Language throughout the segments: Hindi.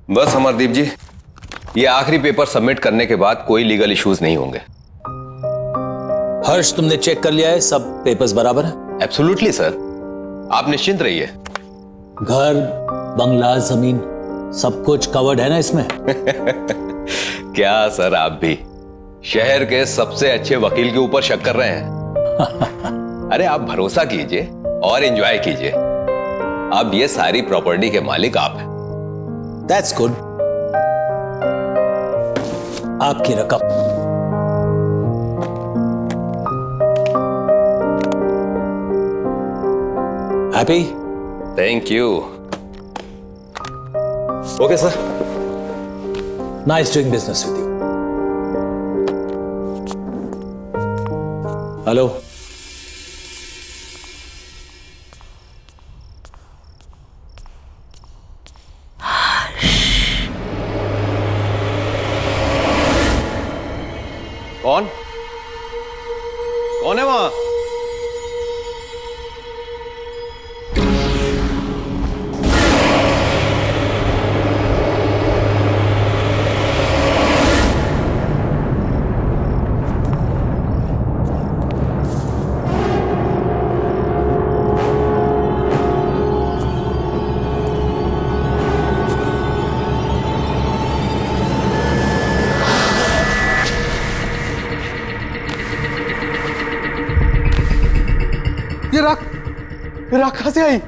बस अमरदीप जी, ये आखिरी पेपर सबमिट करने के बाद कोई लीगल इश्यूज नहीं होंगे। हर्ष, तुमने चेक कर लिया है? सब पेपर्स बराबर है? एब्सोल्युटली सर, आप निश्चिंत रहिए। घर, बंगला, जमीन सब कुछ कवर्ड है ना इसमें? क्या सर, आप भी शहर के सबसे अच्छे वकील के ऊपर शक कर रहे हैं? अरे आप भरोसा कीजिए और एंजॉय कीजिए। अब ये सारी प्रॉपर्टी के मालिक आप हैं। That's good. आपकी रकम। Happy? Thank you. Okay sir. Nice doing business with you. Hello, कौन कौन है वहां? ये राख कहां से आई?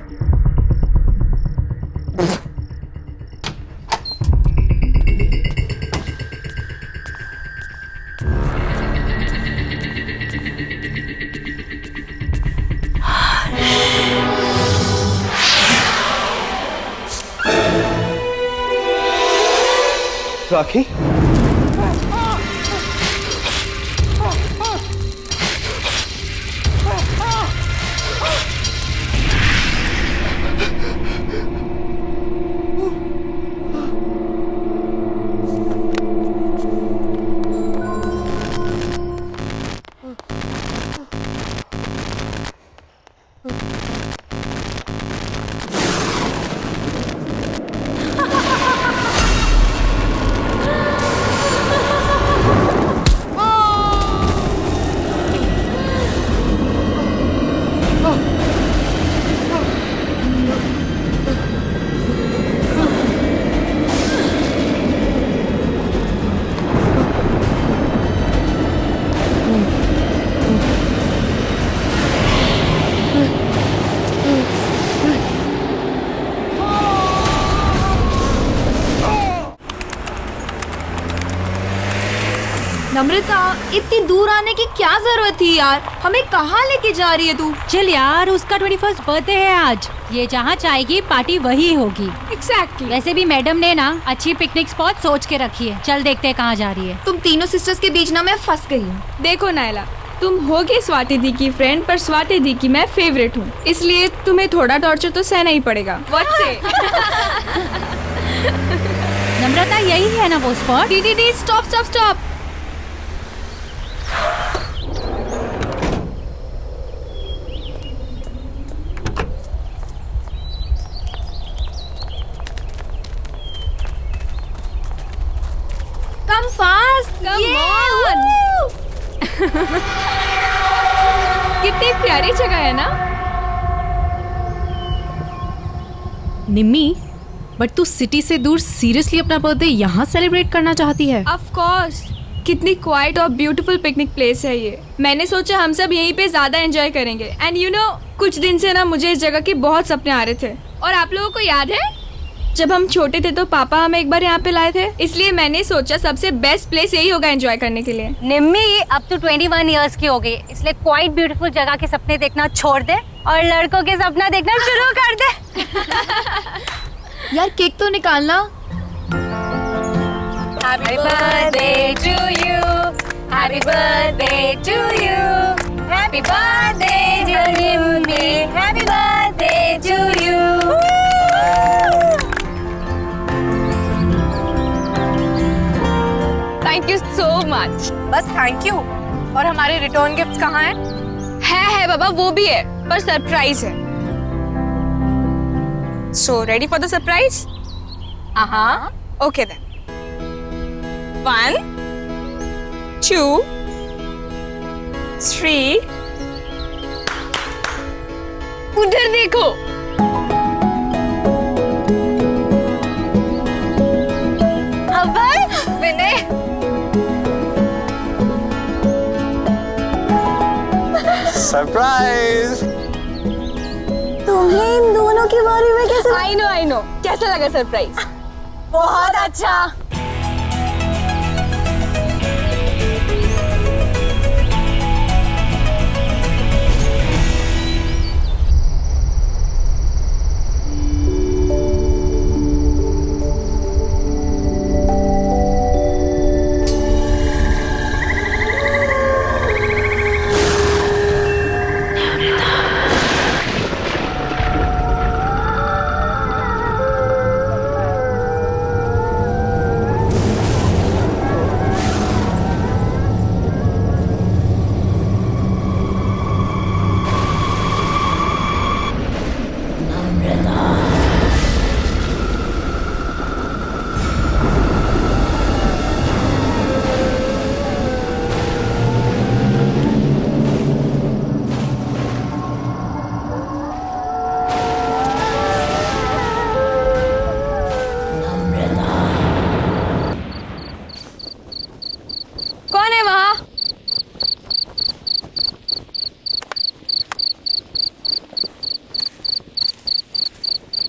राखी? नम्रता, इतनी दूर आने की क्या जरूरत थी यार? हमें कहाँ लेके जा रही है तू? चल यार, उसका 21st बर्थडे है आज। ये जहाँ चाहेगी पार्टी वही होगी। एग्जैक्टली। वैसे भी मैडम ने ना अच्छी पिकनिक स्पॉट सोच के रखी है। चल देखते हैं कहाँ जा रही है। तुम तीनों सिस्टर्स के बीच ना मैं फंस गई हूँ। देखो नायला, तुम होगे स्वाति दी की फ्रेंड, पर स्वाति दी की मैं फेवरेट हूँ, इसलिए तुम्हें थोड़ा टॉर्चर तो सहना ही पड़ेगा। व्हाट से? नम्रता, यही है ना वो स्पॉट? दी स्टॉप स्टॉप स्टॉप। Come fast! Come on! कितनी प्यारी जगह है ना? निम्मी, बट तू सिटी से दूर सीरियसली अपना बर्थडे यहाँ सेलिब्रेट करना चाहती है? Of course. कितनी क्वाइट और ब्यूटीफुल पिकनिक प्लेस है ये। मैंने सोचा हम सब यहीं पे ज्यादा एंजॉय करेंगे। एंड यू नो, कुछ दिन से ना मुझे इस जगह के बहुत सपने आ रहे थे। और आप लोगों को याद है जब हम छोटे थे तो पापा हमें एक बार यहाँ पे लाए थे, इसलिए मैंने सोचा सबसे बेस्ट प्लेस यही होगा एंजॉय करने के लिए। निम्मी, अब तो 21 इयर्स की हो गई, इसलिए क्वाइट ब्यूटीफुल जगह के सपने देखना छोड़ दे और लड़कों के सपना देखना शुरू कर दे। यार केक तो निकालना। Happy birthday to you, happy birthday to you, happy birthday dear Nimmi, happy birthday to you. Thank you so much. बस थैंक यू। और हमारे रिटर्न गिफ्ट्स कहाँ हैं? है बाबा, वो भी है, पर सरप्राइज है। So ready for the surprise? हाँ। Okay then. 1, 2, 3. उधर देखो. अभय, विनय. सरप्राइज। तुम्हें इन दोनों के बारे में कैसे? I know. कैसा लगा सरप्राइज? बहुत अच्छा. कौन है वहाँ?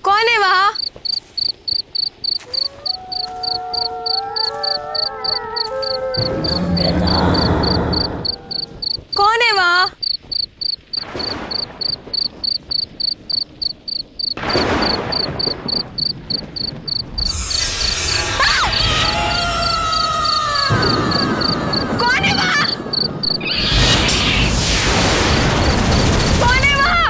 कौन है वहाँ? कौन है वहाँ? कौन है वहाँ? कौन है वहाँ?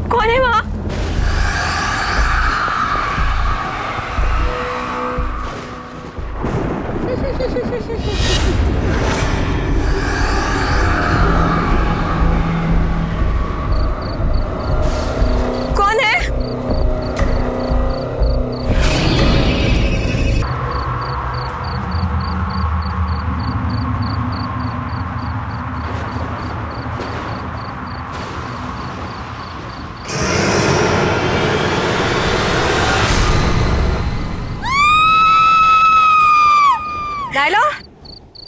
कौन है वहाँ? कौन है?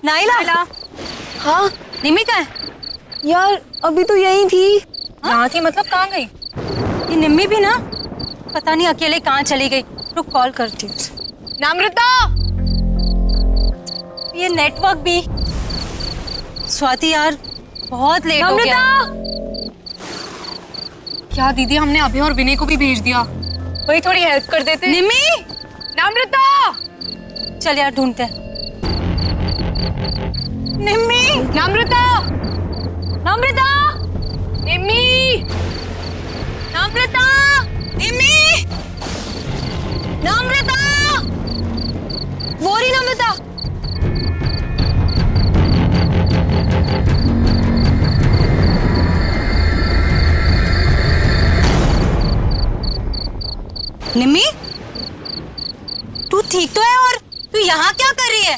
नाइला? हाँ, निमी कहाँ है? यार अभी तो यही थी. यहाँ थी मतलब कहाँ गई? ये निम्मी भी ना पता नहीं अकेले कहाँ चली गई. रुक कॉल करती हूँ. नम्रता, ये नेटवर्क भी. स्वाति यार बहुत लेट हो गया. क्या दीदी, हमने अभी और विनय को भी भेज दिया. वही थोड़ी हेल्प कर देते. निम्मी, नम्रता, चल यार ढूंढते हैं. निम्मी, नम्रता, नम्रता, निम्मी, नम्रता, निम्मी, नम्रता, वो रही नम्रता. निम्मी, तू ठीक तो है? और तू यहाँ क्या कर रही है?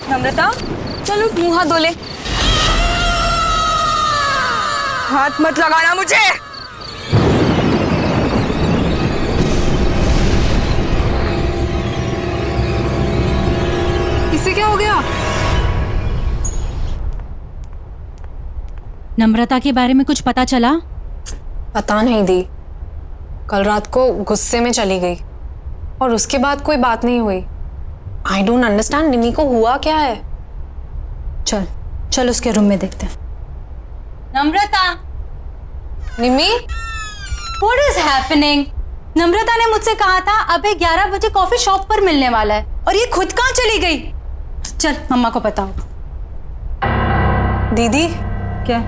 नम्रता, चलो मुंह हाथ धो ले. हाथ मत लगाना मुझे. इसे क्या हो गया? नम्रता के बारे में कुछ पता चला? पता नहीं दी. कल रात को गुस्से में चली गई और उसके बाद कोई बात नहीं हुई. I don't understand. निमी को हुआ क्या है? चल चल उसके रूम में देखते हैं. नम्रता, निमी, व्हाट इज हैपनिंग? नम्रता ने मुझसे कहा था अबे 11 बजे कॉफी शॉप पर मिलने वाला है, और ये खुद कहाँ चली गई? चल मम्मा को बताओ. दीदी क्या?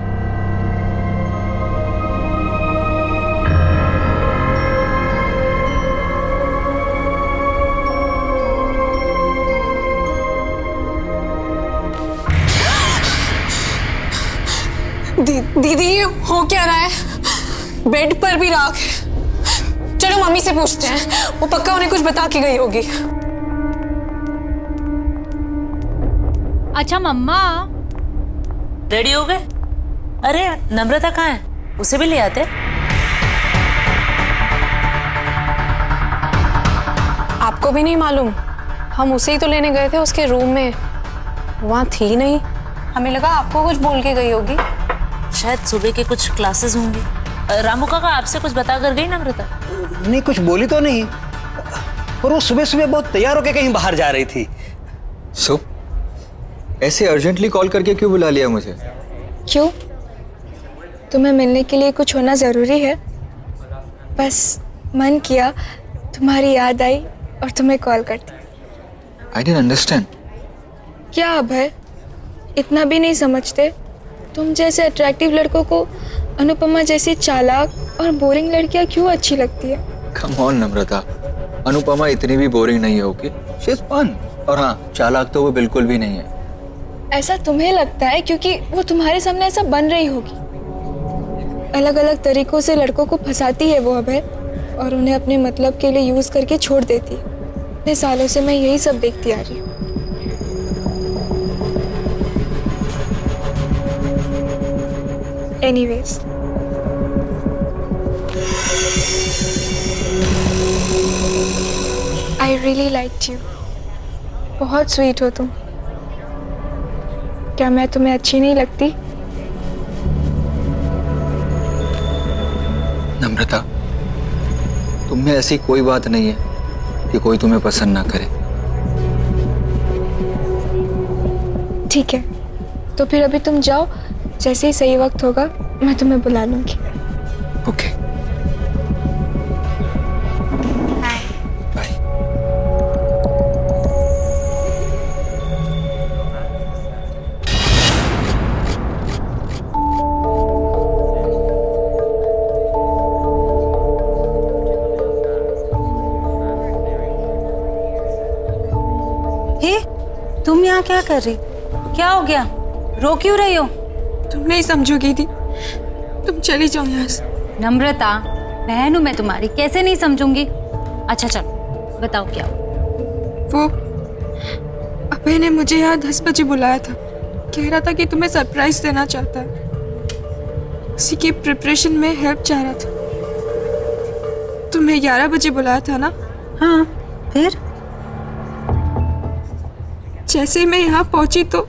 दीदी ये हो क्या रहा है? बेड पर भी राख है। चलो मम्मी से पूछते हैं, वो पक्का उन्हें कुछ बता के गई होगी। अच्छा मम्मा, रेडी हो गए? अरे नम्रता कहाँ है? उसे भी ले आते। आपको भी नहीं मालूम? हम उसे ही तो लेने गए थे उसके रूम में, वहाँ थी नहीं। हमें लगा आपको कुछ बोल के गई होगी। शायद सुबह के कुछ क्लासेस होंगी। रामू काका आपसे कुछ बता कर गई नम्रता? नहीं, कुछ बोली तो नहीं, पर वो सुबह सुबह बहुत तैयार होकर कहीं बाहर जा रही थी। सो ऐसे अर्जेंटली कॉल करके क्यों बुला लिया मुझे? क्यों? तुम्हें मिलने के लिए कुछ होना ज़रूरी है? बस मन किया, तुम्हारी याद आई और तुम्हें कॉल कर दी। I didn't understand. क्या अब है, इतना भी नहीं समझते? तुम जैसे अट्रैक्टिव लड़कों को अनुपमा जैसी चालाक और बोरिंग लड़कियां क्यों अच्छी लगती है? कम ऑन नम्रता, अनुपमा इतनी भी बोरिंग नहीं होगी। She is fun. और हाँ, चालाक तो वो बिल्कुल भी नहीं है। ऐसा तुम्हें लगता है क्योंकि वो तुम्हारे सामने ऐसा बन रही होगी। अलग अलग तरीकों से लड़कों को फंसाती है वो अभय, और उन्हें अपने मतलब के लिए यूज करके छोड़ देती है। इतने सालों से मैं यही सब देखती आ रही हूँ। Anyways, I really liked you. बहुत स्वीट हो तुम। क्या मैं तुम्हें अच्छी नहीं लगती? नम्रता, तुम में ऐसी कोई बात नहीं है कि कोई तुम्हें पसंद ना करे। ठीक है, तो फिर अभी तुम जाओ, जैसे ही सही वक्त होगा मैं तुम्हें बुला लूंगी। Okay, bye. हे, तुम यहाँ क्या कर रही? क्या हो गया? रो क्यों रही हो? तुम नहीं समझोगी दी, तुम चली जाओ यहाँ से। नम्रता, बहन हूँ मैं तुम्हारी, कैसे नहीं समझूंगी? अच्छा चलो बताओं क्या हुआ? वो अभय ने मुझे यहाँ 10 बजे बुलाया था। कह रहा था कि तुम्हें सरप्राइज देना चाहता है। उसी की प्रिपरेशन में हेल्प चाह रहा था। तुम्हें 11 बजे बुलाया था ना? हाँ, फिर? जैसे ही मैं यहाँ पहुंची तो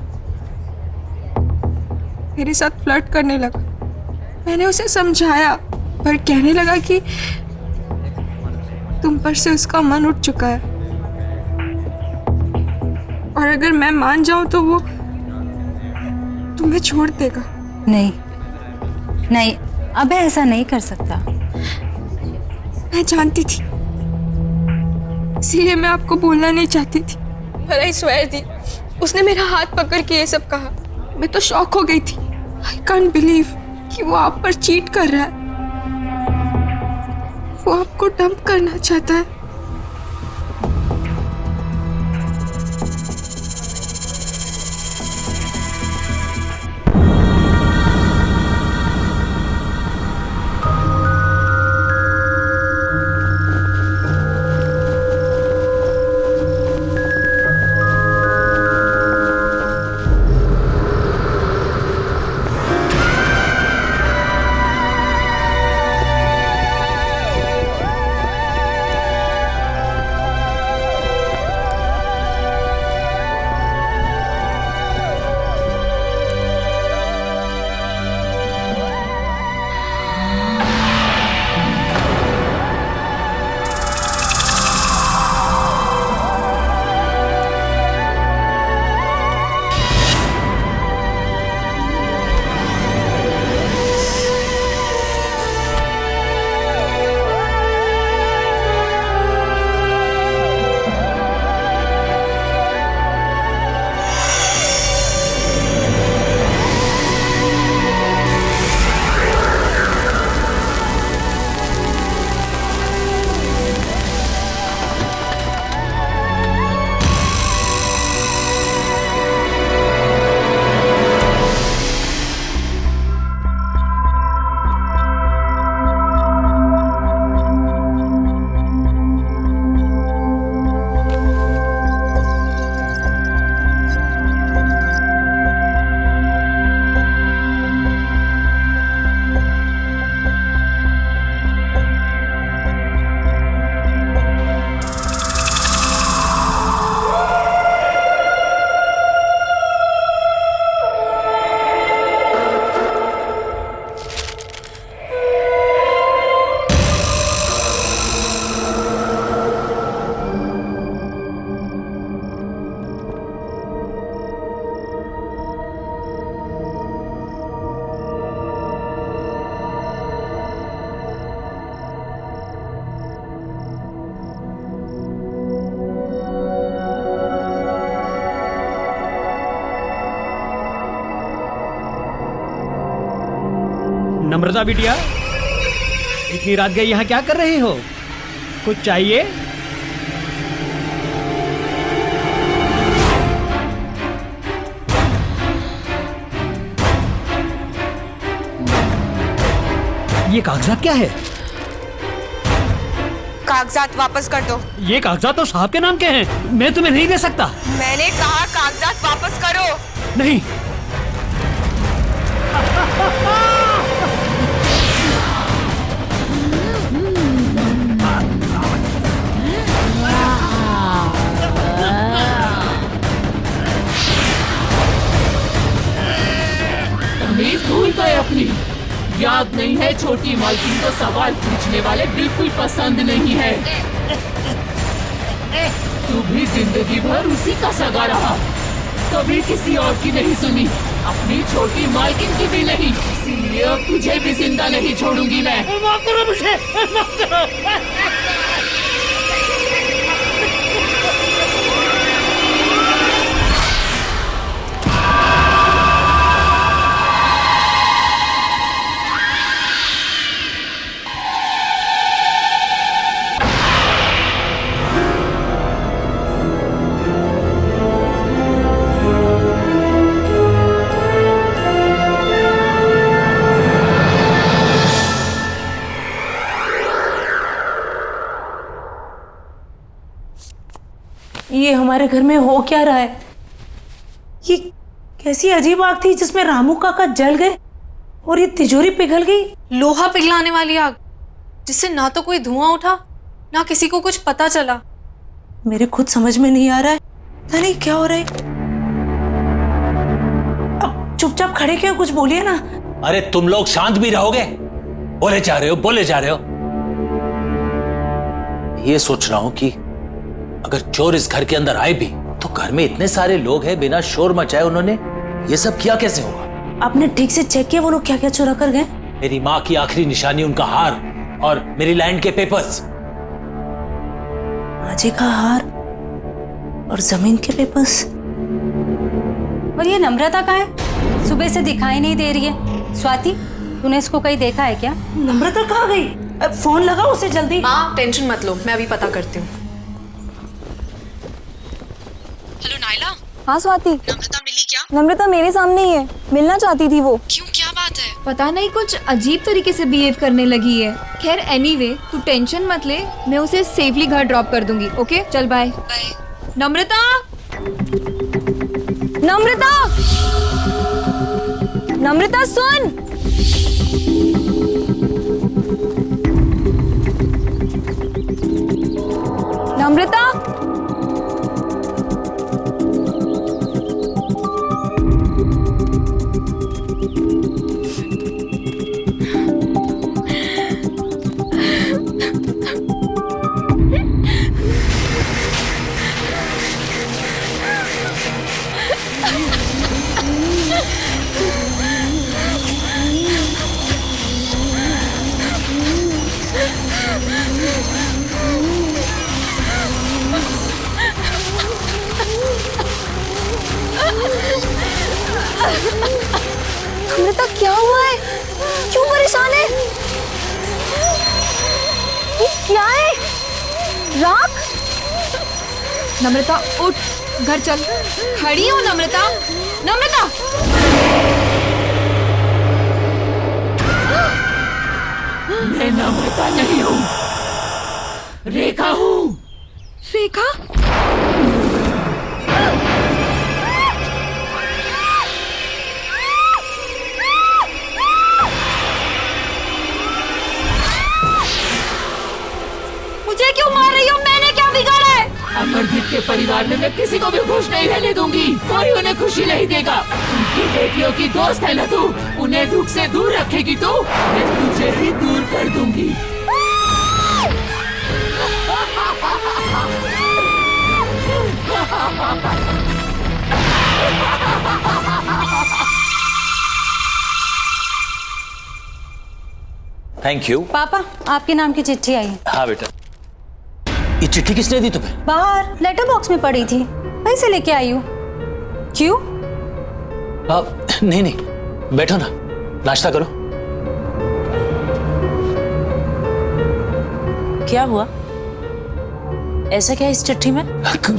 मेरे साथ फ्लर्ट करने लगा। मैंने उसे समझाया, पर कहने लगा कि तुम पर से उसका मन उठ चुका है, और अगर मैं मान जाऊं तो वो तुम्हें छोड़ देगा। नहीं नहीं, अब ऐसा नहीं कर सकता। मैं जानती थी, इसीलिए मैं आपको बोलना नहीं चाहती थी। पर आई स्वेयर दी, उसने मेरा हाथ पकड़ के ये सब कहा। मैं तो शॉक हो गई थी। आई कांट बिलीव कि वो आप पर चीट कर रहा है। वो आपको डंप करना चाहता है। नम्रता बिटिया, इतनी रात गई यहाँ क्या कर रही हो? कुछ चाहिए? ये कागजात क्या है? कागजात वापस कर दो। ये कागजात तो साहब के नाम के हैं, मैं तुम्हें नहीं दे सकता। मैंने कहा कागजात वापस करो। नहीं। तमीज भूल गए अपनी। याद नहीं है छोटी मालकिन को सवाल पूछने वाले बिल्कुल पसंद नहीं है। तू भी जिंदगी भर उसी का सगा रहा, कभी किसी और की नहीं सुनी, अपनी छोटी मालकिन की भी नहीं। इसीलिए अब तुझे भी जिंदा नहीं छोड़ूंगी मैं। माफ करो मुझे, माफ करो। ये हमारे घर में हो क्या रहा है? ये कैसी अजीब आग थी जिसमें रामू काका जल गए और ये तिजोरी पिघल गई। लोहा पिघलाने वाली आग, जिससे ना तो कोई धुआं उठा ना किसी को कुछ पता चला। मेरे खुद समझ में नहीं आ रहा है, पता नहीं क्या हो रहा है। अब चुपचाप खड़े क्यों, कुछ बोलिए ना। अरे तुम लोग शांत भी रहोगे? बोले जा रहे हो, बोले जा रहे हो। ये सोच रहा हूं कि अगर चोर इस घर के अंदर आए भी तो घर में इतने सारे लोग हैं, बिना शोर मचाए उन्होंने ये सब किया कैसे होगा? आपने ठीक से चेक किया वो लोग क्या क्या चुरा कर गए? मेरी माँ की आखिरी निशानी, उनका हार और मेरी लैंड के पेपर्स। माँ जी का हार और जमीन के पेपर्स। और ये नम्रता कहाँ है? सुबह से दिखाई नहीं दे रही है। स्वाति, तूने इसको कहीं देखा है क्या? नम्रता कहाँ गई? फोन लगाओ उसे जल्दी। माँ टेंशन मत लो, मैं अभी पता करती हूँ। Hello Naila. हाँ स्वाति। नम्रता मिली क्या? नम्रता मेरे सामने ही है, मिलना चाहती थी वो। क्यों, क्या बात है? पता नहीं कुछ अजीब तरीके से बिहेव करने लगी है। खैर एनीवे, तू टेंशन मत ले, मैं उसे सेफली घर ड्रॉप कर दूंगी। ओके चल बाय। नम्रता, नम्रता, नम्रता सुन। नम्रता, नम्रता क्या हुआ है? क्यों परेशान है? ये क्या है? राख? नम्रता उठ, घर चल। खड़ी हो नम्रता, नम्रता। मैं नम्रता नहीं हूँ, रेखा हूँ। रेखा? मुझे क्यों मार रही हो? मैंने क्या बिगाड़ा है? अमरदीप के परिवार में मैं किसी को भी खुश नहीं रहने दूंगी। कोई उन्हें खुशी नहीं देगा। उनकी बेटियों की दोस्त है ना तू, उन्हें दुख से दूर रखेगी तू, मैं तुझे ही दूर कर दूंगी। Thank you. पापा, आपके नाम की चिट्ठी आई है। हाँ बेटा। ये चिट्ठी किसने दी तुम्हें? बाहर लेटर बॉक्स में पड़ी थी, वहीं से लेके आई हूँ। क्यों? नहीं नहीं, बैठो ना, नाश्ता करो। क्या हुआ? ऐसा क्या इस चिट्ठी में?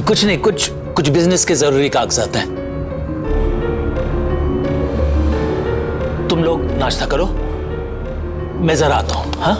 कुछ नहीं, कुछ बिजनेस के जरूरी कागजात हैं। तुम लोग नाश्ता करो, मैं जरा आता हूं। हाँ,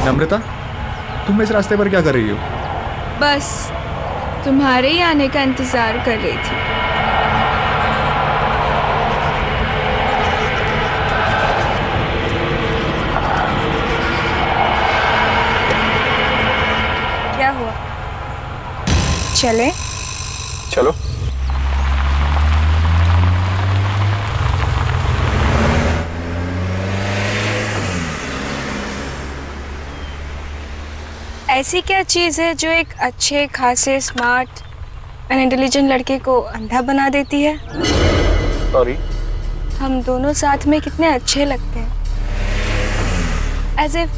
नम्रता, तुम इस रास्ते पर क्या कर रही हो? बस तुम्हारे ही आने का इंतजार कर रही थी। क्या हुआ? चले? चलो। ऐसी क्या चीज़ है जो एक अच्छे खासे स्मार्ट एंड इंटेलिजेंट लड़के को अंधा बना देती है? सॉरी। हम दोनों साथ में कितने अच्छे लगते हैं, एज इफ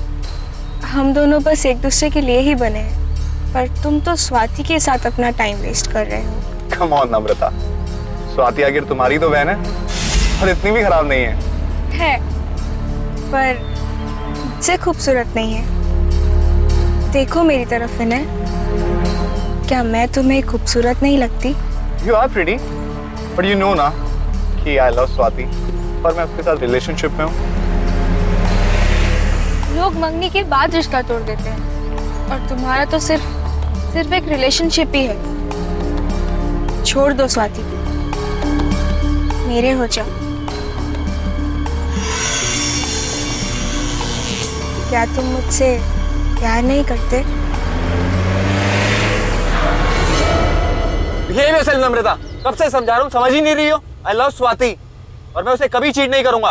हम दोनों बस एक दूसरे के लिए ही बने हैं, पर तुम तो स्वाति के साथ अपना टाइम वेस्ट कर रहे हो। कम ऑन नम्रता, स्वाति आखिर तुम्हारी तो बहन है और इतनी भी खराब नहीं है। पर मुझसे खूबसूरत नहीं है। देखो मेरी तरफ विनय, क्या मैं तुम्हें खूबसूरत नहीं लगती? You are pretty, but you know ना कि I love स्वाति, पर मैं उसके साथ रिलेशनशिप में हूँ। लोग मंगनी के बाद रिश्ता तोड़ देते हैं और तुम्हारा तो सिर्फ एक रिलेशनशिप ही है। छोड़ दो स्वाति, मेरे हो जाओ। क्या तुम मुझसे प्यार नहीं करते? बिहेव योरसेल्फ नम्रता, कब से समझा रहा हूँ, समझ ही नहीं रही हो। आई लव स्वाति और मैं उसे कभी चीट नहीं करूंगा।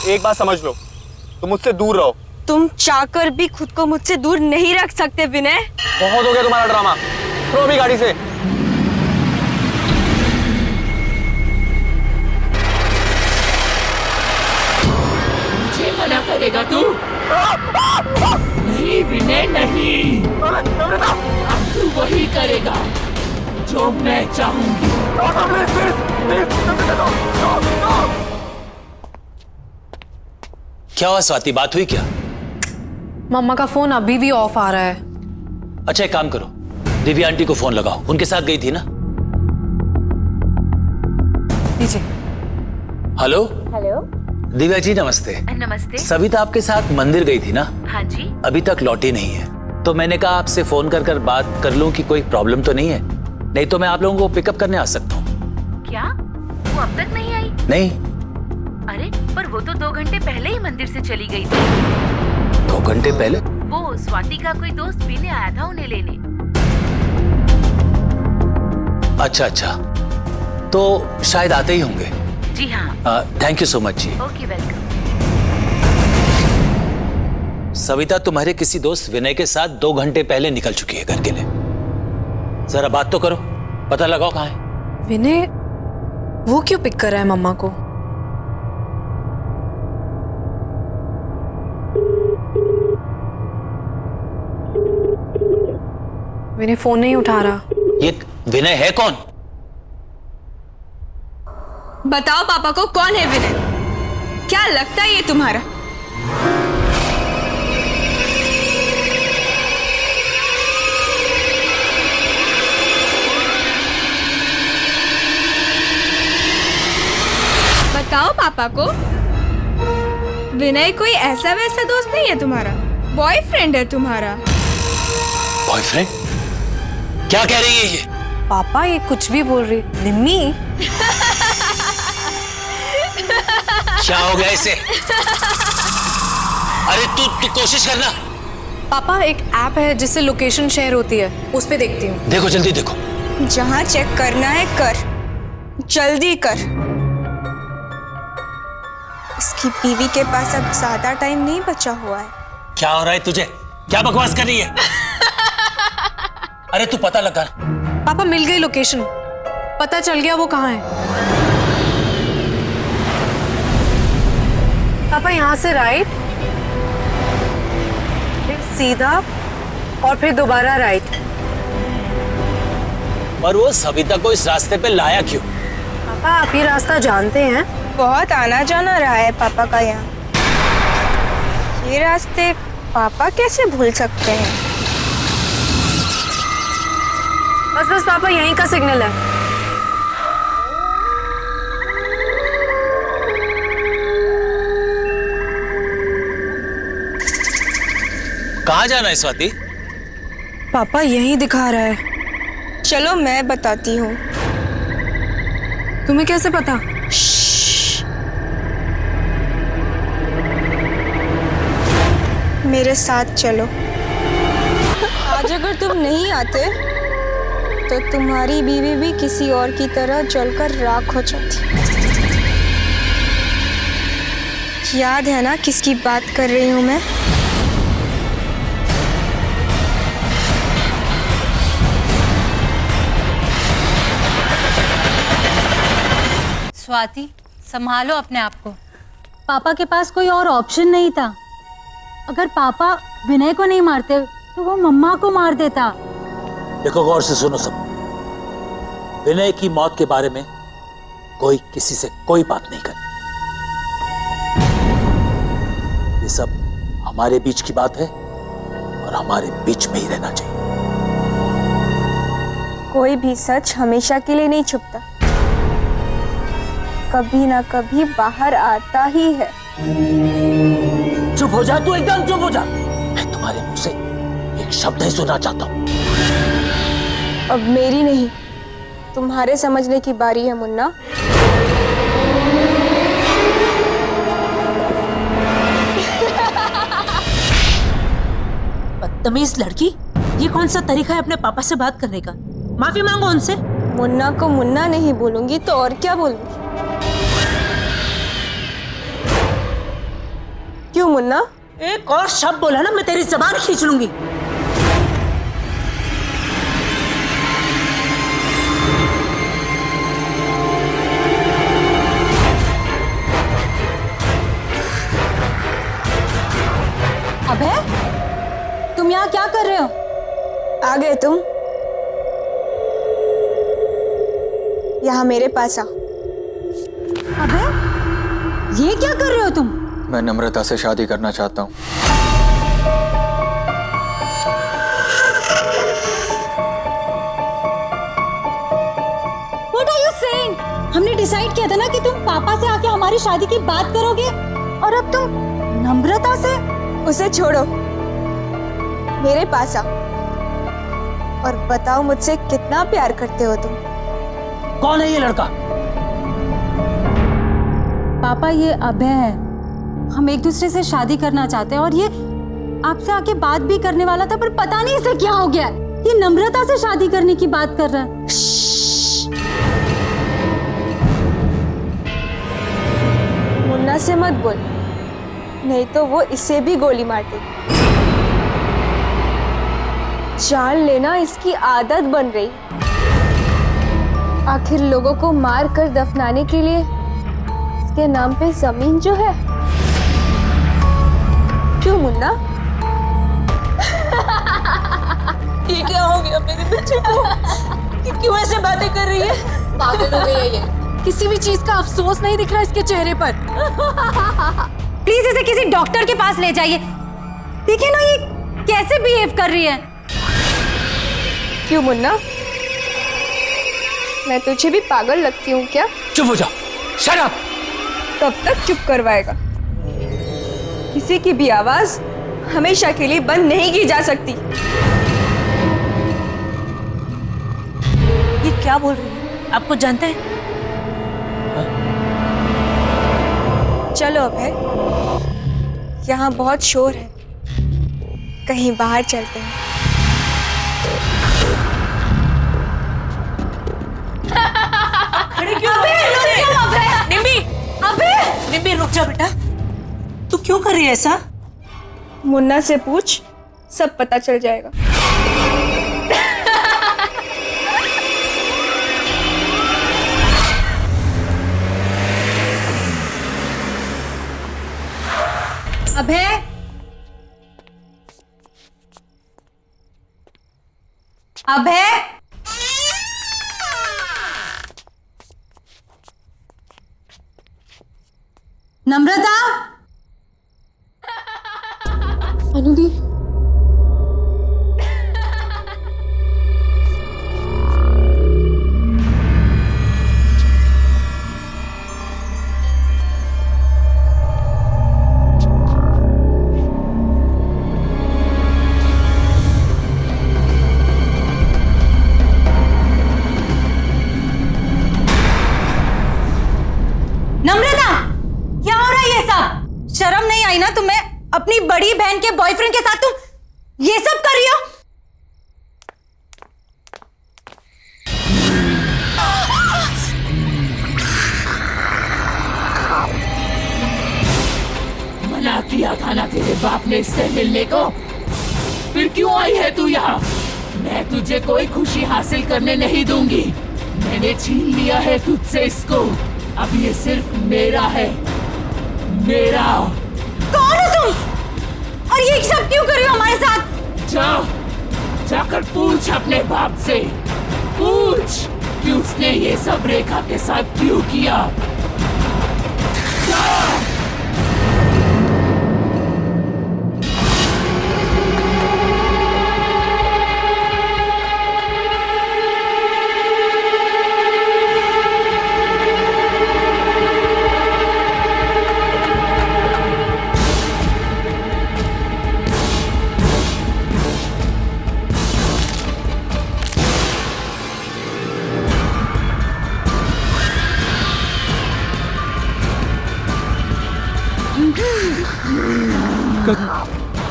एक बात समझ लो, तुम मुझसे दूर रहो। तुम चाहकर भी खुद को मुझसे दूर नहीं रख सकते विनय। बहुत हो गया तुम्हारा ड्रामा, थ्रो भी गाड़ी से। मुझे मना करेगा तू? नहीं विनय नहीं, अब तू वही करेगा जो मैं चाहूंगी। क्या हुआ स्वाति, बात हुई क्या? मम्मा का फोन अभी भी ऑफ आ रहा है। अच्छा एक काम करो, दिव्या आंटी को फोन लगाओ, उनके साथ गई थी ना? लीजिए। Hello hello. दिव्या जी नमस्ते। नमस्ते। सविता आपके साथ मंदिर गई थी ना? हाँ जी। अभी तक लौटी नहीं है, तो मैंने कहा आपसे फोन कर बात कर लूं कि कोई प्रॉब्लम तो नहीं है, नहीं तो मैं आप लोगों को पिकअप करने आ सकता हूँ। क्या वो अब तक नहीं आई? नहीं। अरे पर वो तो 2 घंटे पहले ही मंदिर से चली गई थी। 2 घंटे पहले? वो स्वाति का कोई दोस्त पीने आया था उन्हें लेने। अच्छा, तो शायद आते ही होंगे। जी हाँ। थैंक यू सो मच जी। Okay welcome. सविता तुम्हारे किसी दोस्त विनय के साथ 2 घंटे पहले निकल चुकी है घर के लिए। जरा बात तो करो, पता लगाओ कहाँ है। विनय वो क्यों पिक कर रहा है मम्मा को? विनय फोन नहीं उठा रहा। ये विनय है कौन? बताओ पापा को कौन है विनय? क्या लगता है ये तुम्हारा? बताओ पापा को। विनय कोई ऐसा वैसा दोस्त नहीं है तुम्हारा, बॉयफ्रेंड है तुम्हारा। बॉयफ्रेंड? क्या कह रही है ये? पापा ये कुछ भी बोल रही। निम्मी क्या हो गया इसे? अरे तू कोशिश करना, पापा एक ऐप है जिससे लोकेशन शेयर होती है, उस पे देखती हूँ। देखो जल्दी देखो। जहाँ चेक करना है कर, जल्दी कर। इसकी बीवी के पास अब ज्यादा टाइम नहीं बचा हुआ है। क्या हो रहा है तुझे? क्या बकवास कर रही है? अरे तू पता लगा। पापा मिल गई लोकेशन, पता चल गया वो कहाँ है। पापा यहाँ से राइट, फिर सीधा और फिर दोबारा राइट। पर वो सविता को इस रास्ते पे लाया क्यों? पापा आप ये रास्ता जानते हैं? बहुत आना जाना रहा है पापा का यहाँ। ये रास्ते पापा कैसे भूल सकते हैं? बस बस पापा यहीं का सिग्नल है। कहाँ जाना है स्वाति? पापा यहीं दिखा रहा है। चलो मैं बताती हूँ। तुम्हें कैसे पता? मेरे साथ चलो। आज अगर तुम नहीं आते तो तुम्हारी बीवी भी किसी और की तरह जलकर राख हो जाती। याद है ना किसकी बात कर रही हूँ मैं? स्वाति, संभालो अपने आप को। पापा के पास कोई और ऑप्शन नहीं था। अगर पापा विनय को नहीं मारते तो वो मम्मा को मार देता। देखो गौर से सुनो सब। विनय की मौत के बारे में कोई किसी से कोई बात नहीं करे। ये सब हमारे बीच की बात है और हमारे बीच में ही रहना चाहिए। कोई भी सच हमेशा के लिए नहीं छुपता, कभी ना कभी बाहर आता ही है। चुप हो जा तू, एकदम चुप हो जा। मैं तुम्हारे मुंह से एक शब्द ही सुनना चाहता हूं। अब मेरी नहीं, तुम्हारे समझने की बारी है मुन्ना। बदतमीज लड़की, ये कौन सा तरीका है अपने पापा से बात करने का? माफी मांगो उनसे। मुन्ना को मुन्ना नहीं बोलूंगी तो और क्या बोलूंगी? क्यों मुन्ना? एक और शब्द बोला ना मैं तेरी जबान खींच लूंगी। अबे, तुम यहाँ क्या कर रहे हो? आ गए तुम? यहाँ मेरे पास आओ। अबे, ये क्या कर रहे हो तुम? मैं नम्रता से शादी करना चाहता हूँ। What are you saying? हमने डिसाइड किया था ना कि तुम पापा से आके हमारी शादी की बात करोगे, और अब तुम नम्रता से? उसे छोड़ो, मेरे पास आओ और बताओ मुझसे कितना प्यार करते हो तुम। कौन है ये लड़का? पापा ये अभय है। हम एक दूसरे से शादी करना चाहते हैं और ये आपसे आके बात भी करने वाला था, पर पता नहीं इसे क्या हो गया। ये नम्रता से शादी करने की बात कर रहा है। मुन्ना से मत बोल, नहीं तो वो इसे भी गोली मार देगी। जान लेना इसकी आदत बन रही। आखिर लोगों को मार कर दफनाने के लिए इसके नाम पे जमीन जो है। क्यों मुन्ना? ये क्या हो गया मेरे बच्चे को? कि क्यों ऐसे बातें कर रही है? पागल हो गई है ये। किसी भी चीज का अफसोस नहीं दिख रहा इसके चेहरे पर। प्लीज इसे किसी डॉक्टर के पास ले जाइए। देखिए ना ये कैसे बिहेव कर रही है। क्यों मुन्ना, मैं तुझे भी पागल लगती हूँ क्या? चुप हो जा, शट अप। कब तक चुप करवाएगा? किसी की भी आवाज हमेशा के लिए बंद नहीं की जा सकती। ये क्या बोल रही है? आपको जानते हैं? चलो अभय, यहाँ बहुत शोर है, कहीं बाहर चलते हैं। खड़े क्यों हो? निम्मी, निम्मी रुक जा बेटा, तू क्यों कर रही है ऐसा? मुन्ना से पूछ, सब पता चल जाएगा। अभय, अभय, नम्रता, अनुदी, नम्रता, क्या हो रहा है ये सब? शर्म नहीं आई ना तुम्हें? अपनी बड़ी बहन के बॉयफ्रेंड के साथ तुम ये सब कर रही हो? मना किया था ना तेरे बाप ने इससे मिलने को, फिर क्यों आई है तू यहाँ? मैं तुझे कोई खुशी हासिल करने नहीं दूंगी। मैंने छीन लिया है तुझसे इसको, अब ये सिर्फ मेरा है, मेरा। कौन हो तुम? और ये सब क्यों कर रही हो हमारे साथ? जाकर पूछ अपने बाप से, पूछ कि उसने ये सब रेखा के साथ क्यों किया।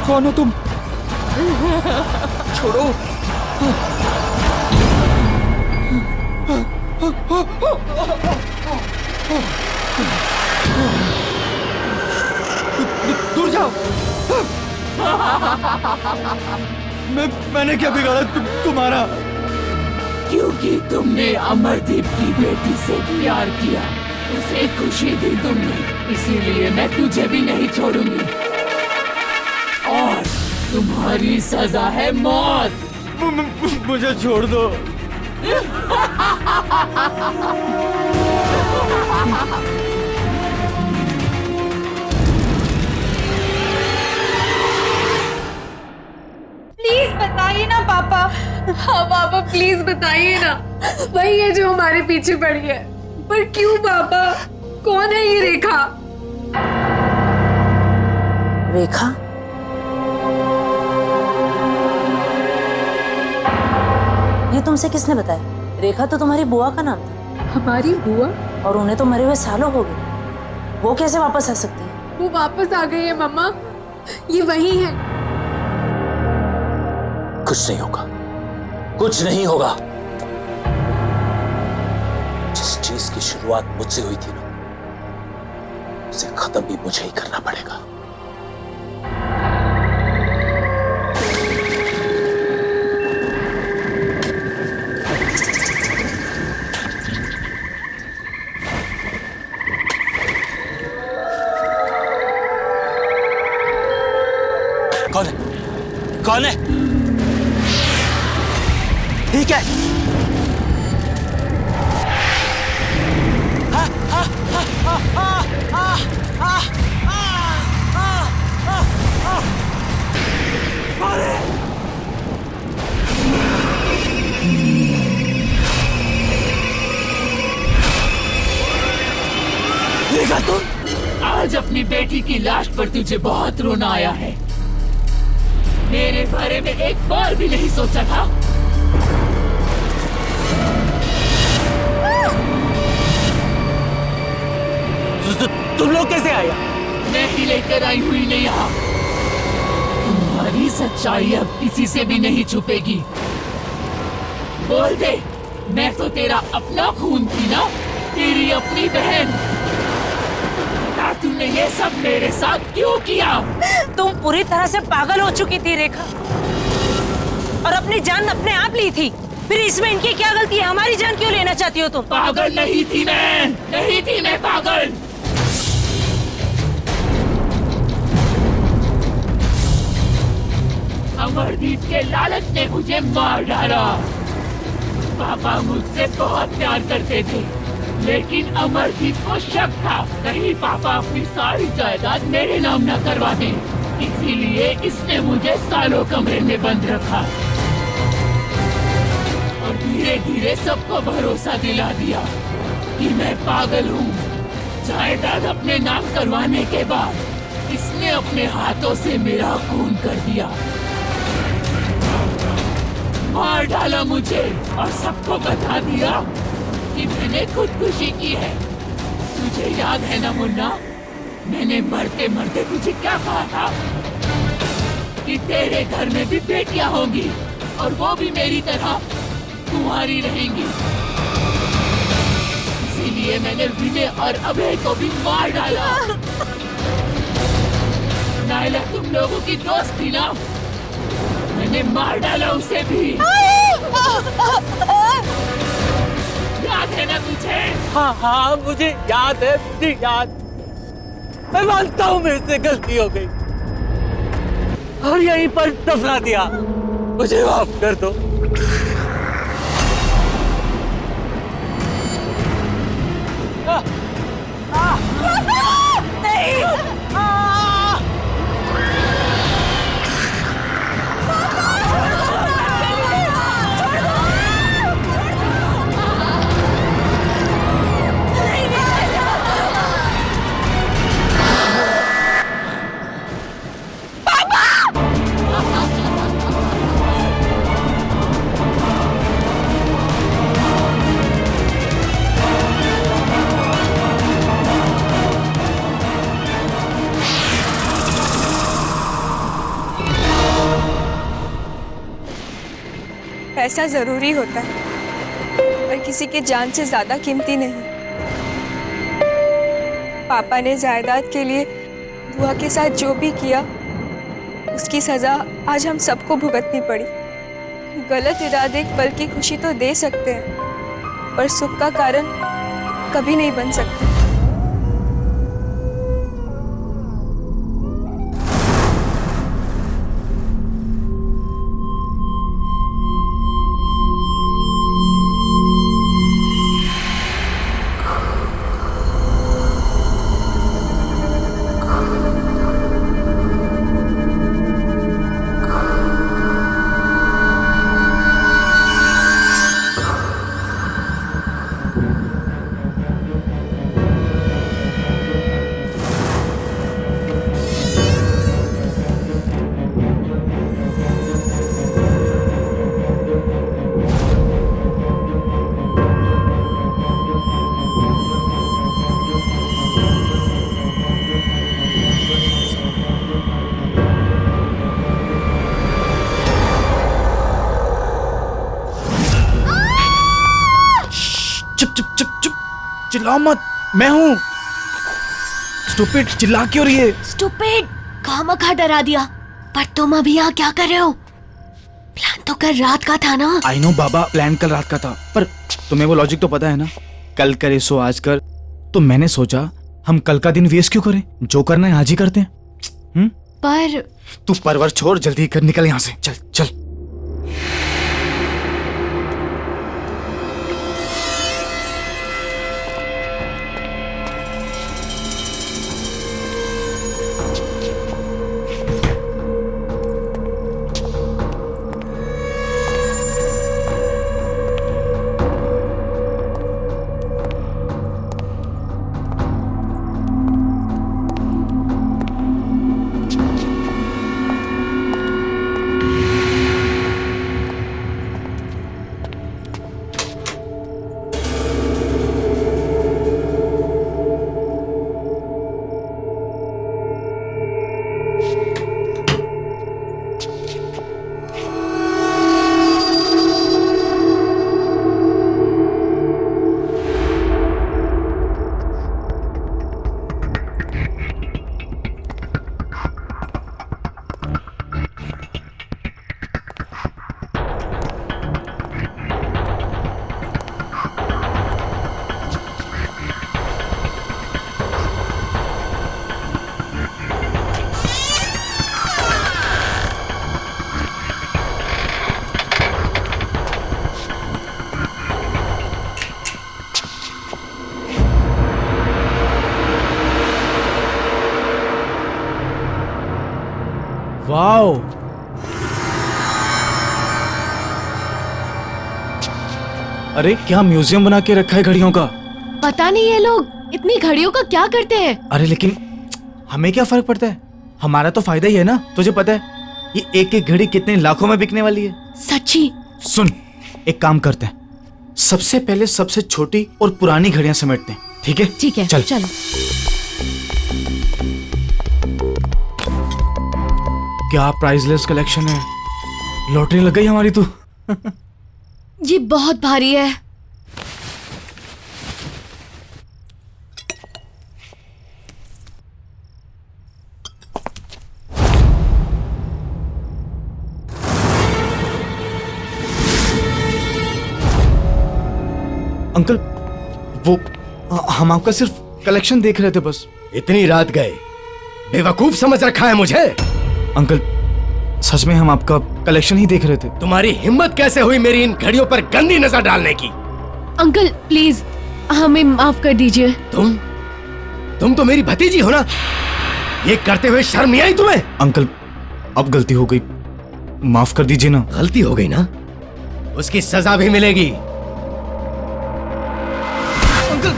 कौन हो तुम? छोड़ो। दूर जाओ। मैंने क्या बिगाड़ा तुम्हारा? क्योंकि तुमने अमरदीप की बेटी से प्यार किया, उसे खुशी दी तुमने, इसीलिए मैं तुझे भी नहीं छोड़ूंगी। और तुम्हारी सजा है मौत। मुझे छोड़ दो। प्लीज बताइए ना पापा। हाँ पापा प्लीज बताइए ना, वही है जो हमारे पीछे पड़ी है। पर क्यों पापा? कौन है ये रेखा? रेखा? ये तुमसे किसने बताया? रेखा तो तुम्हारी बुआ का नाम था। हमारी बुआ? और उन्हें तो मरे हुए सालों हो गए, वो कैसे वापस आ सकती है? वो वापस आ गई है मम्मा, ये वही है। कुछ नहीं होगा, कुछ नहीं होगा। जिस चीज की शुरुआत मुझसे हुई थी ना, उसे खत्म भी मुझे ही करना पड़ेगा। कौन है? कौन है? ठीक है। देखा तुम? आज अपनी बेटी की लाश पर तुझे बहुत रोना आया है। मेरे बारे में एक बार भी नहीं सोचा था। तुम लोग कैसे आए? मैं ही लेकर आई हुई नहीं यहाँ। तुम्हारी सच्चाई अब किसी से भी नहीं छुपेगी। बोल दे, मैं तो तेरा अपना खून थी ना, तेरी अपनी बहन। बता, तूने ये सब मेरे साथ क्यों किया? तुम पूरी तरह से पागल हो चुकी थी रेखा, और अपनी जान अपने आप ली थी। फिर इसमें इनकी क्या गलती है? हमारी जान क्यों लेना चाहती हो तुम? पागल नहीं थी मैं पागल। अमरदीप के लालच ने मुझे मार डाला। पापा मुझसे बहुत प्यार करते थे, लेकिन अमरदीप को शक था कहीं पापा अपनी सारी जायदाद मेरे नाम न करवा दें। इसीलिए इसने मुझे सालों कमरे में बंद रखा और धीरे धीरे सबको भरोसा दिला दिया कि मैं पागल हूँ। जायदाद अपने नाम करवाने के बाद इसने अपने हाथों से मेरा खून कर दिया, मार डाला मुझे और सबको बता दिया कि मैंने खुदकुशी की है। तुझे याद है ना मुन्ना, मैंने मरते मरते तुझे क्या कहा था? कि तेरे घर में भी बेटियां होंगी और वो भी मेरी तरह तुम्हारी रहेंगी। इसीलिए मैंने विनय और अभय को भी मार डाला। नायला तुम लोगों की दोस्त थी ना, मैंने मार डाला उसे भी। याद है ना तुझे? हाँ मुझे याद है, मुझे याद। मैं मानता हूँ मेरे से गलती हो गई और यहीं पर दफना दिया। मुझे माफ कर दो। पैसा जरूरी होता है, पर किसी की जान से ज्यादा कीमती नहीं। पापा ने जायदाद के लिए बुआ के साथ जो भी किया, उसकी सजा आज हम सबको भुगतनी पड़ी। गलत इरादे एक पल की खुशी तो दे सकते हैं, पर सुख का कारण कभी नहीं बन सकते। चिल्लाओ मत, मैं हूँ। स्टूपिड, चिल्ला क्यों रही है? स्टूपिड, खामखा डरा दिया। पर तुम अभी यहाँ क्या कर रहे हो? प्लान तो कल रात का था ना। आई नो बाबा, प्लान कल रात का था, पर तुम्हें वो लॉजिक तो पता है ना, कल करे सो आज कर। तो मैंने सोचा हम कल का दिन वेस्ट क्यों करें, जो करना है आज ही करते हैं। पर तू परवर छोड़, जल्दी कर, निकल यहाँ से, चल चल। वाओ, अरे क्या म्यूजियम बना के रखा है घड़ियों का। पता नहीं ये लोग इतनी घड़ियों का क्या करते हैं। अरे लेकिन हमें क्या फर्क पड़ता है, हमारा तो फायदा ही है ना। तुझे पता है ये एक एक घड़ी कितने लाखों में बिकने वाली है। सच्ची? सुन, एक काम करते हैं, सबसे पहले सबसे छोटी और पुरानी घड़ियां समेटते हैं, ठीक है? ठीक है, चल। चलो। क्या प्राइसलेस कलेक्शन है, लॉटरी लग गई हमारी तो। ये बहुत भारी है। अंकल वो हम आपका सिर्फ कलेक्शन देख रहे थे बस। इतनी रात गए, बेवकूफ समझ रखा है मुझे? अंकल सच में हम आपका कलेक्शन ही देख रहे थे। तुम्हारी हिम्मत कैसे हुई मेरी इन घड़ियों पर गंदी नजर डालने की? अंकल प्लीज हमें माफ कर दीजिए। तुम तो मेरी भतीजी हो ना, ये करते हुए शर्म नहीं आई तुम्हें? अंकल अब गलती हो गई, माफ कर दीजिए ना। गलती हो गई ना, उसकी सजा भी मिलेगी। अंकल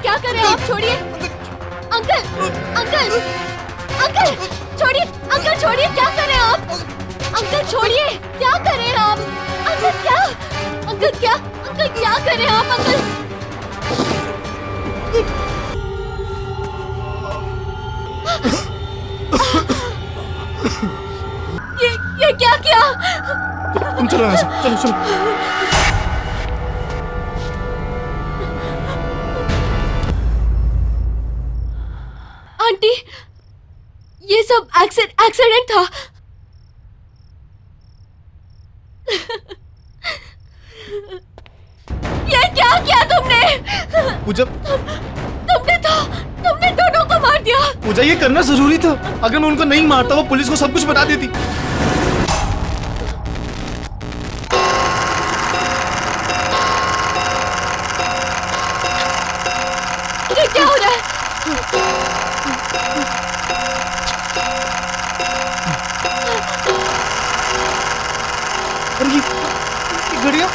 क्या कर रहे हैं आप? छोड़िए अंकल, अंकल, अंकल छोड़िए, अंकल छोड़िए, क्या कर रहे हैं आप? अंकल छोड़िए, क्या कर रहे हैं आप? अंकल क्या, अंकल क्या, अंकल क्या कर रहे हैं आप? अंकल ये क्या किया? तुम चलो यहाँ से, चलो चलो। आंटी ये सब एक्सीडेंट था। ये क्या किया तुमने? पूजा, तुमने दोनों को मार दिया। पूजा ये करना जरूरी था, अगर मैं उनको नहीं मारता वो पुलिस को सब कुछ बता देती। ये क्या हो रहा है? अरे ये घड़ियां,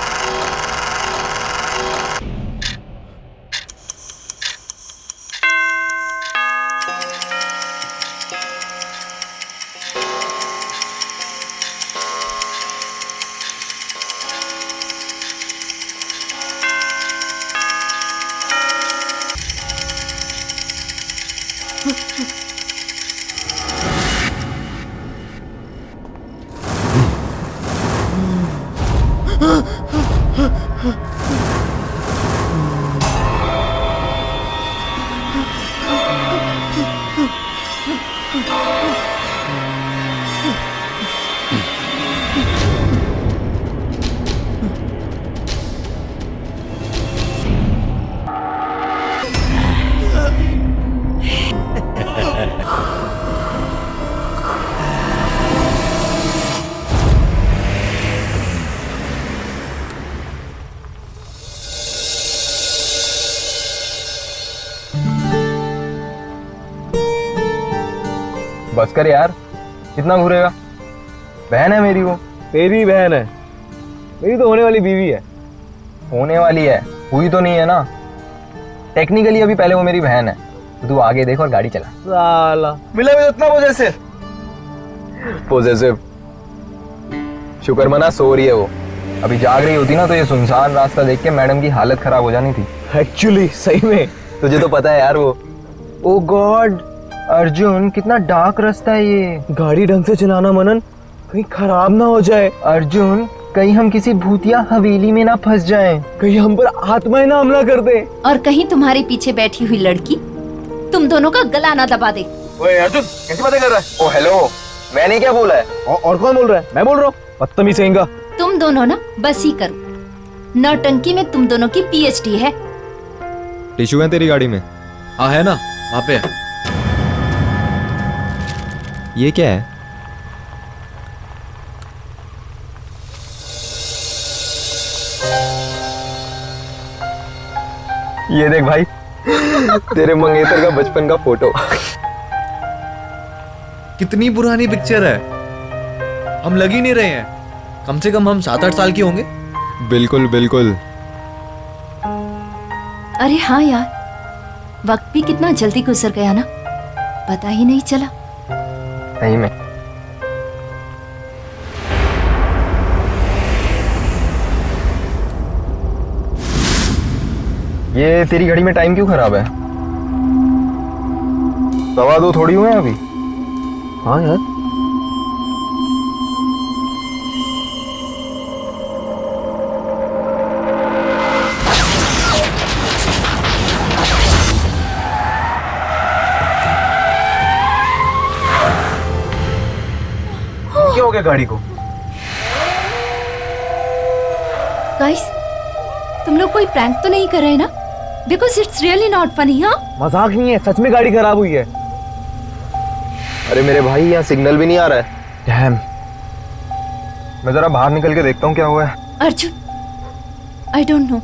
बस कर यार, कितना घूरेगा? बहन है मेरी, वो तेरी बहन है, मेरी तो होने वाली बीवी है। होने वाली है, हुई तो नहीं है ना। टेक्निकली अभी पहले वो मेरी बहन है, तो तू आगे देख और गाड़ी चला। साला मिला भी उतना पॉजेसिव। शुक्र मना सो रही है वो, अभी जाग रही होती ना तो ये सुनसान रास्ता देख के मैडम की हालत खराब हो जानी थी। एक्चुअली सही में तुझे तो पता है यार वो। ओ गॉड अर्जुन, कितना डार्क रास्ता है ये। गाड़ी ढंग से चलाना मनन, कहीं खराब ना हो जाए। अर्जुन कहीं हम किसी भूतिया हवेली में ना फंस जाएं, कहीं हम पर आत्माएं ना हमला कर दे, और कहीं तुम्हारे पीछे बैठी हुई लड़की तुम दोनों का गला ना दबा दे। ओए अर्जुन कैसी बातें कर रहा है? ओ हेलो, मैंने क्या बोला है? और कौन बोल रहा है? मैं बोल रहा हूँ, बदतमीज कहीं का। तुम दोनों ना बस ही करो, नौटंकी में तुम दोनों की पीएचडी है। टिश्यू है तेरी गाड़ी में? हाँ है ना, वहाँ पे है। ये क्या है? ये देख भाई, तेरे मंगेतर का बचपन का फोटो। कितनी पुरानी पिक्चर है, हम लग ही नहीं रहे हैं। कम से कम हम 7-8 साल के होंगे। बिल्कुल बिल्कुल। अरे हाँ यार, वक्त भी कितना जल्दी गुजर गया ना, पता ही नहीं चला। सही में। ये तेरी घड़ी में टाइम क्यों खराब है? 2:15 थोड़ी हुए हैं अभी। हाँ यार। क्या हो गया गाड़ी को? गाइस, तुम लोग कोई प्रैंक तो नहीं कर रहे ना? Because it's really not funny. हाँ, मजाक नहीं है, सच में गाड़ी खराब हुई है। अरे मेरे भाई, यहाँ सिग्नल भी नहीं आ रहा है। डैम। मैं जरा बाहर निकल के देखता हूँ क्या हुआ है। Arjun, I don't know,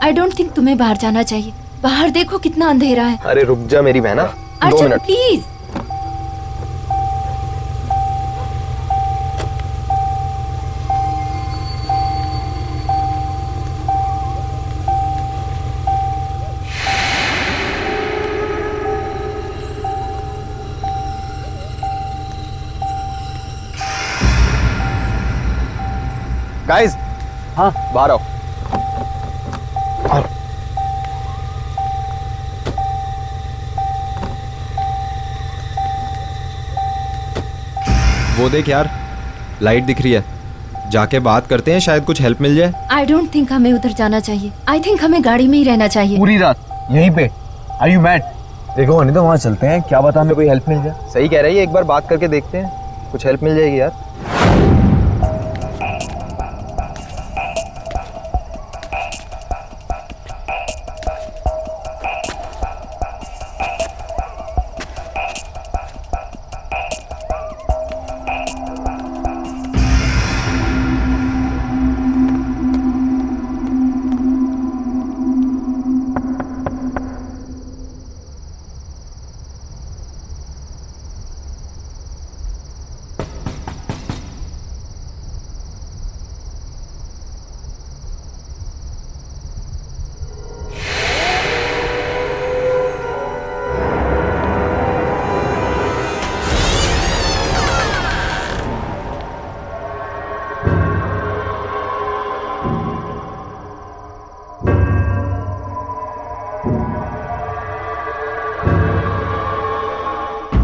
I don't think तुम्हें बाहर जाना चाहिए। बाहर देखो कितना अंधेरा है। अरे रुक जा मेरी बहना, 2 अर्जुन मिनट। प्लीज। गाइस, हाँ बाहर आओ। वो देख यार, लाइट दिख रही है, जाके बात करते हैं, शायद कुछ हेल्प मिल जाए। आई डोंट थिंक हमें उधर जाना चाहिए। आई थिंक हमें गाड़ी में ही रहना चाहिए। पूरी रात यहीं पे? Are you mad? देखो नहीं तो वहाँ चलते हैं, क्या पता हमें कोई हेल्प मिल जाए। सही कह रही है, एक बार बात करके देखते हैं, कुछ हेल्प मिल जाएगी यार।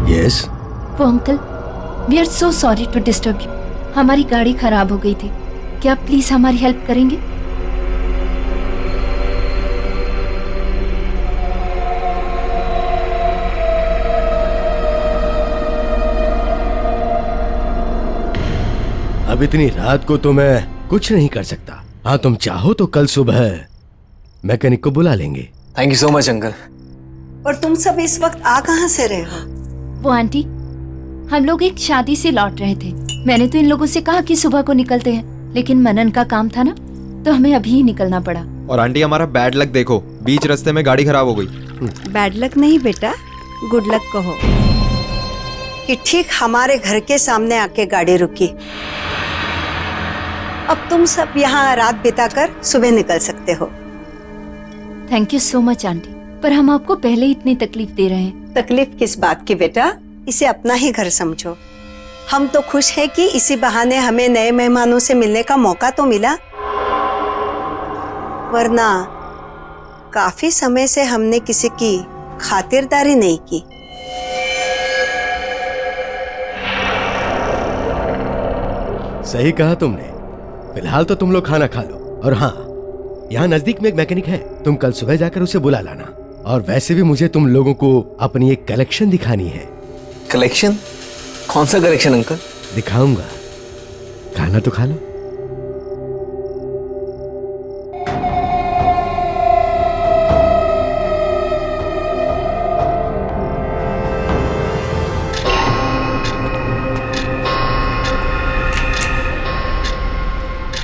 यस। वो uncle, we are so sorry to disturb you. हमारी गाड़ी खराब हो गई थी, क्या आप प्लीज हमारी हेल्प करेंगे? अब इतनी रात को तो मैं कुछ नहीं कर सकता। हाँ, तुम चाहो तो कल सुबह मैकेनिक को बुला लेंगे। Thank you so much uncle. और तुम सब इस वक्त आ कहाँ से रहे हो? वो आंटी, हम लोग एक शादी से लौट रहे थे। मैंने तो इन लोगों से कहा कि सुबह को निकलते हैं, लेकिन मनन का काम था ना, तो हमें अभी ही निकलना पड़ा। और आंटी, हमारा बैड लक देखो, बीच रास्ते में गाड़ी खराब हो गई। बैड लक नहीं बेटा, गुड लक कहो कि ठीक हमारे घर के सामने आके गाड़ी रुकी। अब तुम सब यहाँ रात बिताकर सुबह निकल सकते हो। Thank you so much aunty, पर हम आपको पहले ही इतनी तकलीफ दे रहे हैं। तकलीफ किस बात की बेटा, इसे अपना ही घर समझो। हम तो खुश हैं कि इसी बहाने हमें नए मेहमानों से मिलने का मौका तो मिला, वरना काफी समय से हमने किसी की खातिरदारी नहीं की। सही कहा तुमने। फिलहाल तो तुम लोग खाना खा लो। और हाँ, यहाँ नजदीक में एक मैकेनिक है, तुम कल सुबह जाकर उसे बुला लाना। और वैसे भी मुझे तुम लोगों को अपनी एक कलेक्शन दिखानी है। कलेक्शन? कौन सा कलेक्शन अंकल? दिखाऊंगा, खाना तो खा लो।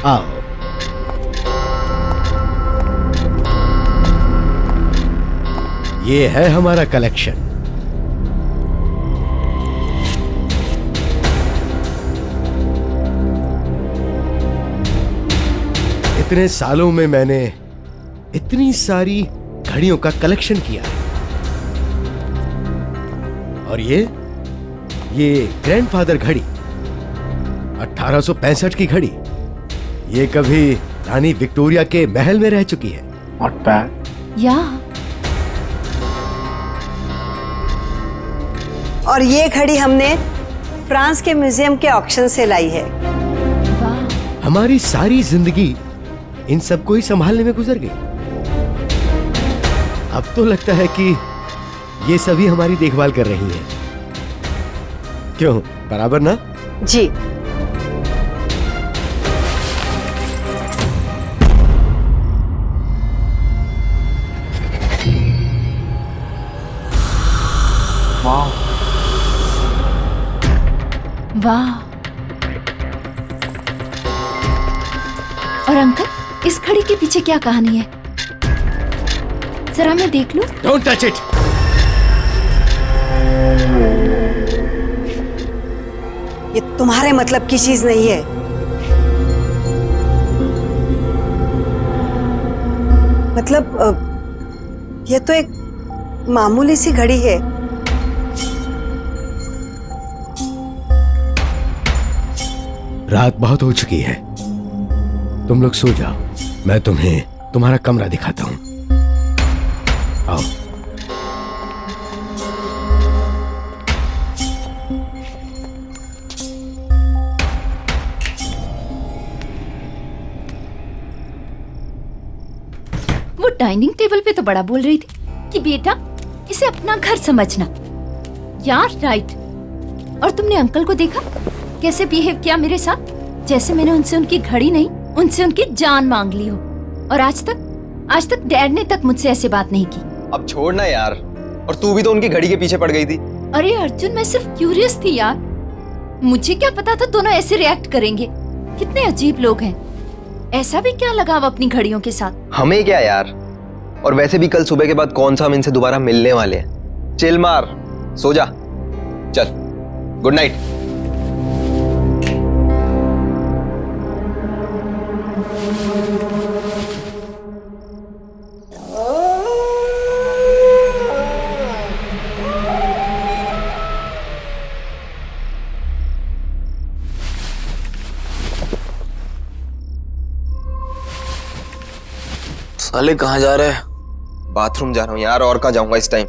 आओ। ये है हमारा कलेक्शन। इतने सालों में मैंने इतनी सारी घड़ियों का कलेक्शन किया है। और ये ग्रैंडफादर घड़ी 1865 की घड़ी, ये कभी रानी विक्टोरिया के महल में रह चुकी है। Not bad. या और ये घड़ी हमने फ्रांस के म्यूजियम के ऑक्शन से लाई है। हमारी सारी जिंदगी इन सबको ही संभालने में गुजर गई। अब तो लगता है कि ये सभी हमारी देखभाल कर रही हैं। क्यों, बराबर ना? जी। वाह। और अंकल, इस घड़ी के पीछे क्या कहानी है? जरा मैं देख लूं। Don't touch it. ये तुम्हारे मतलब की चीज नहीं है। मतलब ये तो एक मामूली सी घड़ी है। रात बहुत हो चुकी है, तुम लोग सो जाओ। मैं तुम्हें तुम्हारा कमरा दिखाता हूं। आओ। वो डाइनिंग टेबल पे तो बड़ा बोल रही थी कि बेटा इसे अपना घर समझना। यार राइट। और तुमने अंकल को देखा कैसे बिहेव किया मेरे साथ, जैसे मैंने उनसे उनकी घड़ी नहीं, उनसे उनकी जान मांग ली हो। और आज तक डैड ने तक मुझसे ऐसे बात नहीं की। अब छोड़ना यार, और तू भी तो उनकी घड़ी के पीछे पड़ गई थी। अरे अर्जुन, मैं सिर्फ क्यूरियस थी यार, मुझे क्या पता था दोनों ऐसे रिएक्ट करेंगे। कितने अजीब लोग हैं। ऐसा भी क्या लगाव अपनी घड़ियों के साथ? हमें क्या यार, और वैसे भी कल सुबह के बाद कौन सा हम इनसे दोबारा मिलने वाले हैं। चिल मार, सो जा, चल, गुड नाइट। साले कहाँ जा रहे हैं? बाथरूम जा रहा हूँ यार, और कहाँ जाऊंगा इस टाइम।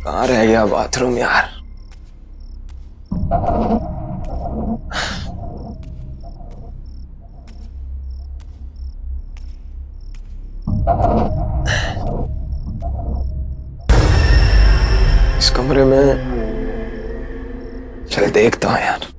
कहाँ रह गया बाथरूम यार? इस कमरे में चल देखता हूँ यार।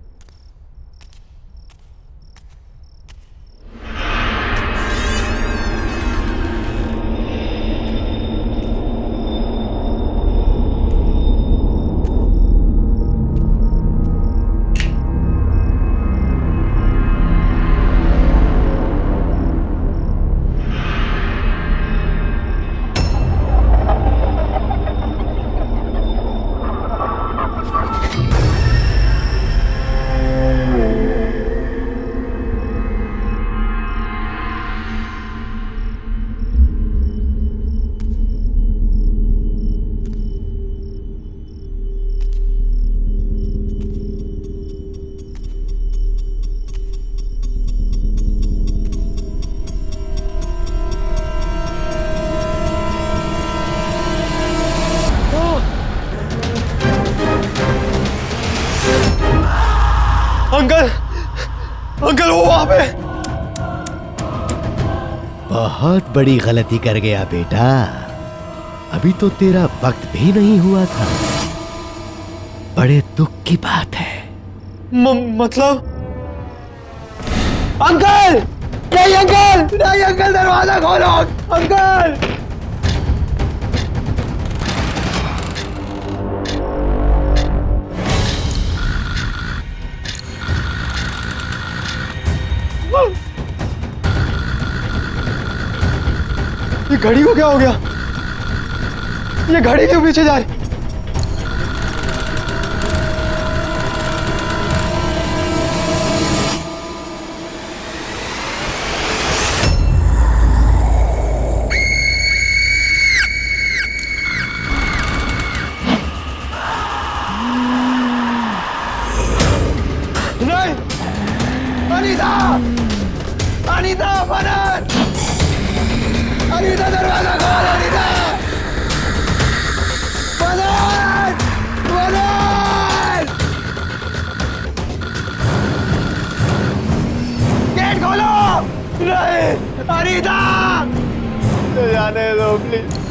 अंकल वो वहां पे। बहुत बड़ी गलती कर गया बेटा, अभी तो तेरा वक्त भी नहीं हुआ था। बड़े दुख की बात है। मतलब अंकल, नहीं अंकल, नहीं अंकल, दरवाजा खोलो अंकल। ये घड़ी को क्या हो गया? ये घड़ी क्यों पीछे जा रही? अनीता मनन, अनीता दरवाजा खोल, अनीता मनन, मनन, गेट खोलो। नहीं अनीता, जाने दो please.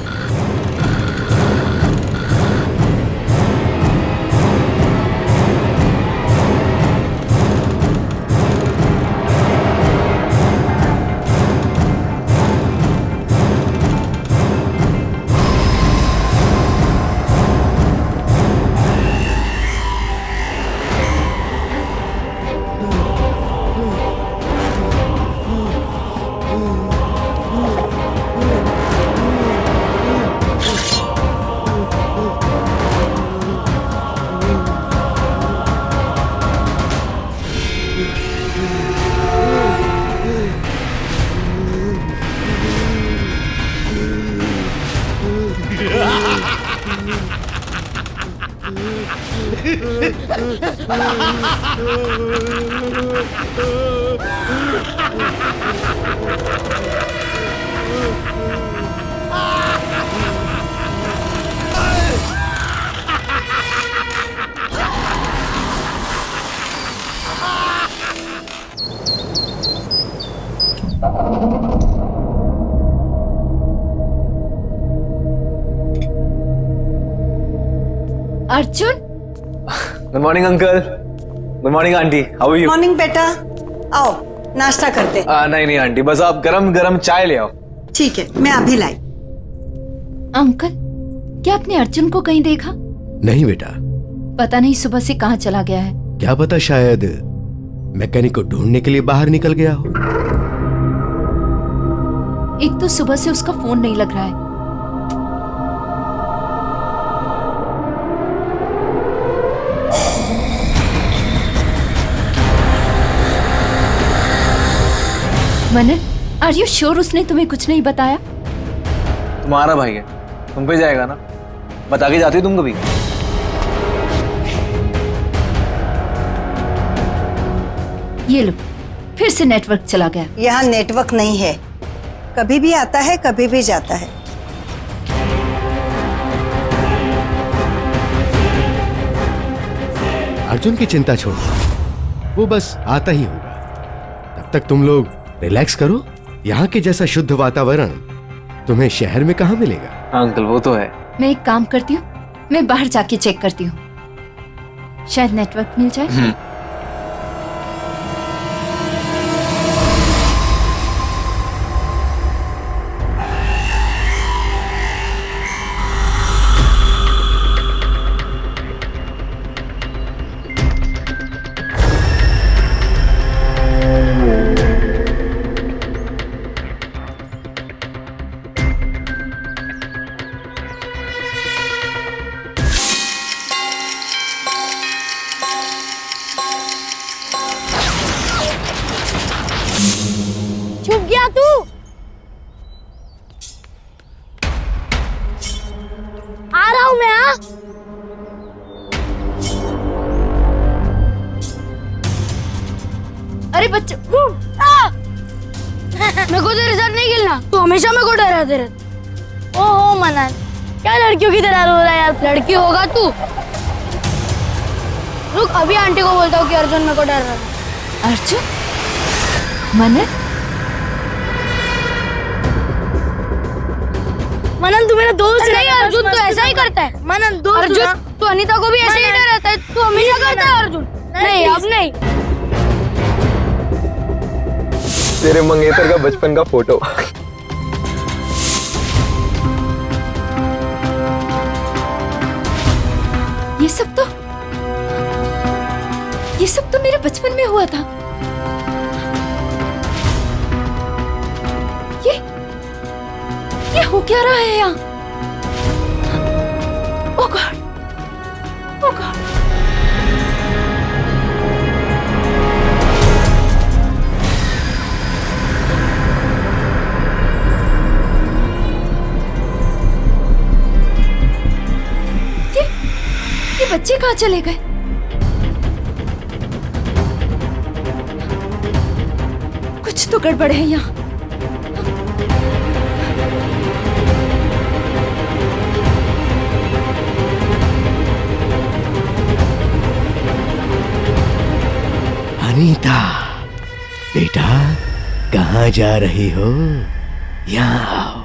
Arjun, good morning uncle, good morning aunty, how are you? Morning बेटा, आओ नाश्ता करते। नहीं नहीं आंटी, बस आप गरम गरम चाय ले आओ। ठीक है, मैं अभी लाई। अंकल, क्या आपने अर्जुन को कहीं देखा? नहीं बेटा। पता नहीं सुबह से कहाँ चला गया है। क्या पता, शायद मैकेनिक को ढूंढने के लिए बाहर निकल गया हो। एक तो सुबह से उसका फोन नहीं लग रहा है। मनन, आर यू श्योर उसने तुम्हें कुछ नहीं बताया? तुम्हारा भाई है, तुम पे जाएगा ना, बता के जाती हो तुम कभी? ये लो, फिर से नेटवर्क चला गया। यहाँ नेटवर्क नहीं है, कभी भी आता है कभी भी जाता है। अर्जुन की चिंता छोड़ो, वो बस आता ही होगा। तब तक तुम लोग रिलैक्स करो। यहाँ के जैसा शुद्ध वातावरण तुम्हें शहर में कहाँ मिलेगा। अंकल वो तो है। मैं एक काम करती हूँ, मैं बाहर जाके चेक करती हूँ, शायद नेटवर्क मिल जाए। छुप गया तू? आ रहा हूं मैं। हाँ अरे बच्चे, मेरे को तेरे साथ नहीं खेलना, तू हमेशा मेरे को डराते रहता। ओहो मनन, क्या लड़कियों की तरह रो रहा है यार? लड़की होगा तू। रुक, अभी आंटी को बोलता हूँ कि अर्जुन मेरे को डर रहा है। अर्जुन? मनन? मनन तू मेरा दोस्त नहीं, अर्जुन तो ऐसा ही करता है। मनन दोस्त अर्जुन, तू अनीता को भी ऐसे ही डराता है, तू हमेशा करता है। अर्जुन नहीं, अब नहीं। तेरे मंगेतर का बचपन का फोटो। ये सब तो मेरे बचपन में हुआ था। ये हो क्या रहा है यहाँ? ओह गॉड, ओह गॉड। ये बच्चे कहाँ चले गए? कुछ तो गड़बड़ है यहाँ। अनीता बेटा, कहाँ जा रही हो? यहाँ आओ।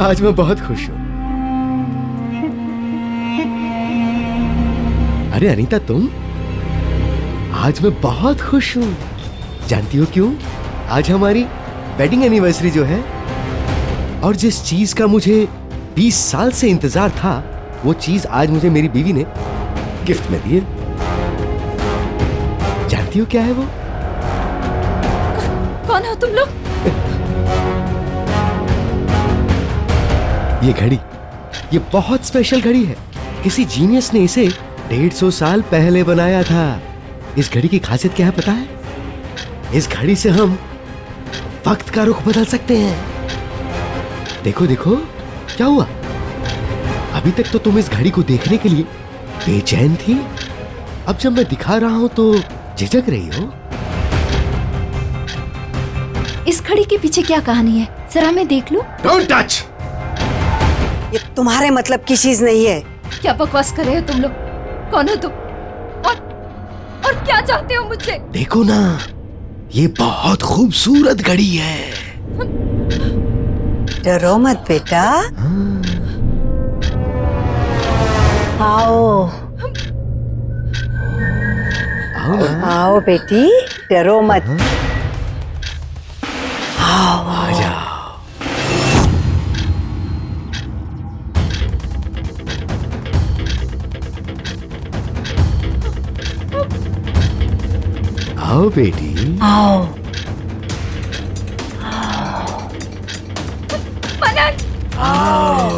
आज मैं बहुत खुश हूं। अरे अनीता, तुम? आज मैं बहुत खुश हूं। जानती हो क्यों? आज हमारी वेडिंग एनिवर्सरी जो है, और जिस चीज का मुझे 20 साल से इंतजार था, वो चीज आज मुझे मेरी बीवी ने गिफ्ट में दी है। जानती हो क्या है वो? कौन हो तुम लोग? ये घड़ी, ये बहुत स्पेशल घड़ी है। किसी जीनियस ने इसे 150 साल पहले बनाया था। इस घड़ी की खासियत क्या है पता है? इस घड़ी से हम वक्त का रुख बदल सकते हैं। देखो देखो, क्या हुआ? अभी तक तो तुम इस घड़ी को देखने के लिए बेचैन थी। अब जब मैं दिखा रहा हूं तो झिझक रही हो। इस घड़ी के पीछे क्या कहानी है? जरा मैं देख लूं। Don't touch! ये तुम्हारे मतलब की चीज नहीं है। क्या बकवास कर रहे हो तुम लोग? कौन हो तुम? और क्या चाहते हो मुझसे? देखो ना, ये बहुत खूबसूरत घड़ी है। डरो मत बेटा। आओ आओ बेटी, डरो मत। आओ आ जाओ। आओ बेटी, आओ। मनन, आओ।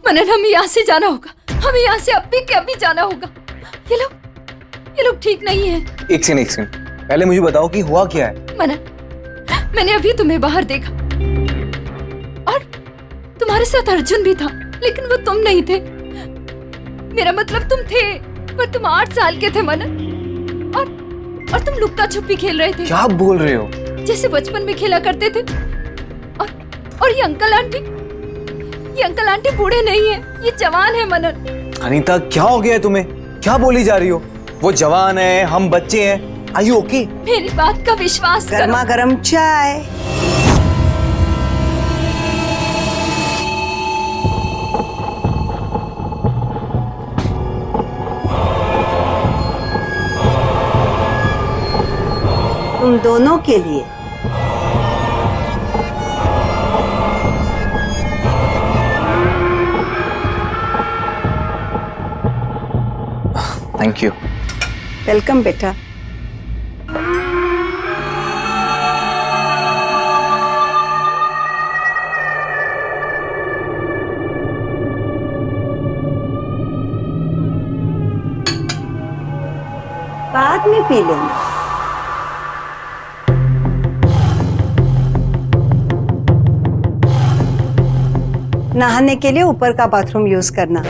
मनन, हमें यहाँ से जाना होगा। हमें यहाँ से अभी के अभी जाना होगा। ये लोग ठीक नहीं है। एक सेकंड, पहले मुझे बताओ कि हुआ क्या है। मनन, मैंने अभी तुम्हें बाहर देखा और तुम्हारे साथ अर्जुन भी था, लेकिन वो तुम नहीं थे। मेरा मतलब तुम थे, पर तुम 8 साल के थे मनन, और तुम लुक्का छुपी खेल रहे थे। क्या बोल रहे हो? जैसे बचपन में खेला करते थे। और ये अंकल आंटी बूढ़े नहीं है, ये जवान है मनन। अनीता, क्या हो गया है तुम्हें? क्या बोली जा रही हो? वो जवान है, हम बच्चे हैं। Are you okay? मेरी बात का विश्वास करो। गर्मा गर्म चाय। तुम दोनों के लिए। Thank you. वेलकम बेटा। बाद में पी लेना। नहाने के लिए ऊपर का बाथरूम यूज करना।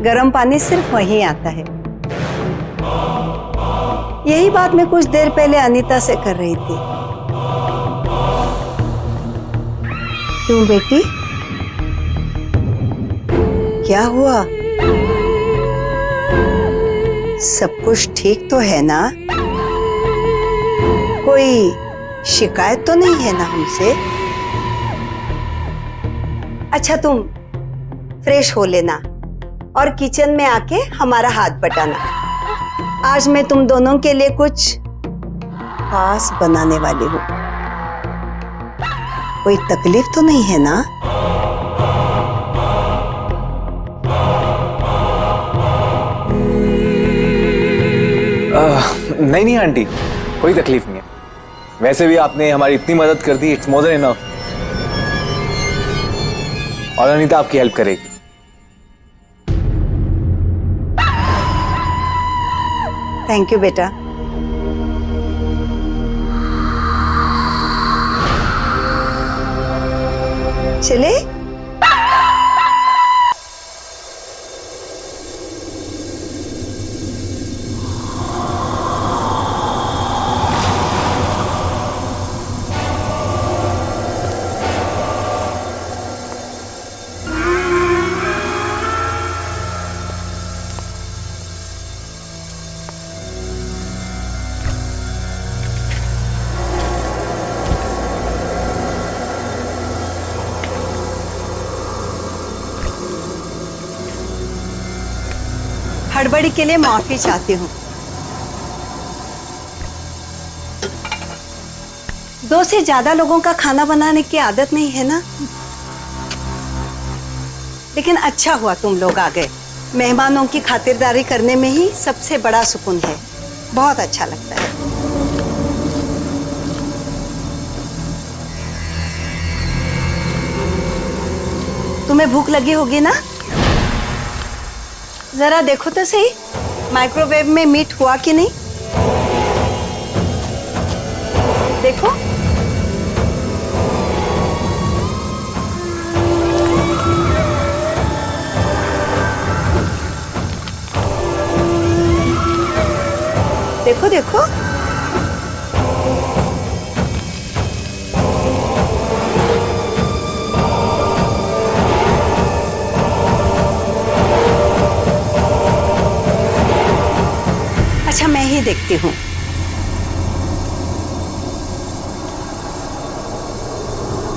गर्म पानी सिर्फ वहीं आता है। यही बात मैं कुछ देर पहले अनीता से कर रही थी। क्यों बेटी, क्या हुआ? सब कुछ ठीक तो है ना? कोई शिकायत तो नहीं है ना हमसे? अच्छा, तुम फ्रेश हो लेना और किचन में आके हमारा हाथ बटाना। आज मैं तुम दोनों के लिए कुछ खास बनाने वाली हूँ। कोई तकलीफ तो नहीं है ना? नहीं नहीं आंटी, कोई तकलीफ नहीं है। वैसे भी आपने हमारी इतनी मदद कर दी, इट्स मोर देन इनफ। और अनीता आपकी हेल्प करेगी। थैंक यू बेटा। चले? हड़बड़ी के लिए माफी चाहती हूँ। 2 से ज्यादा लोगों का खाना बनाने की आदत नहीं है ना, लेकिन अच्छा हुआ तुम लोग आ गए। मेहमानों की खातिरदारी करने में ही सबसे बड़ा सुकून है। बहुत अच्छा लगता है। तुम्हें भूख लगी होगी ना? जरा देखो तो सही, माइक्रोवेव में मीट हुआ कि नहीं। देखो। देखो देखो। अच्छा, मैं ही देखती हूँ।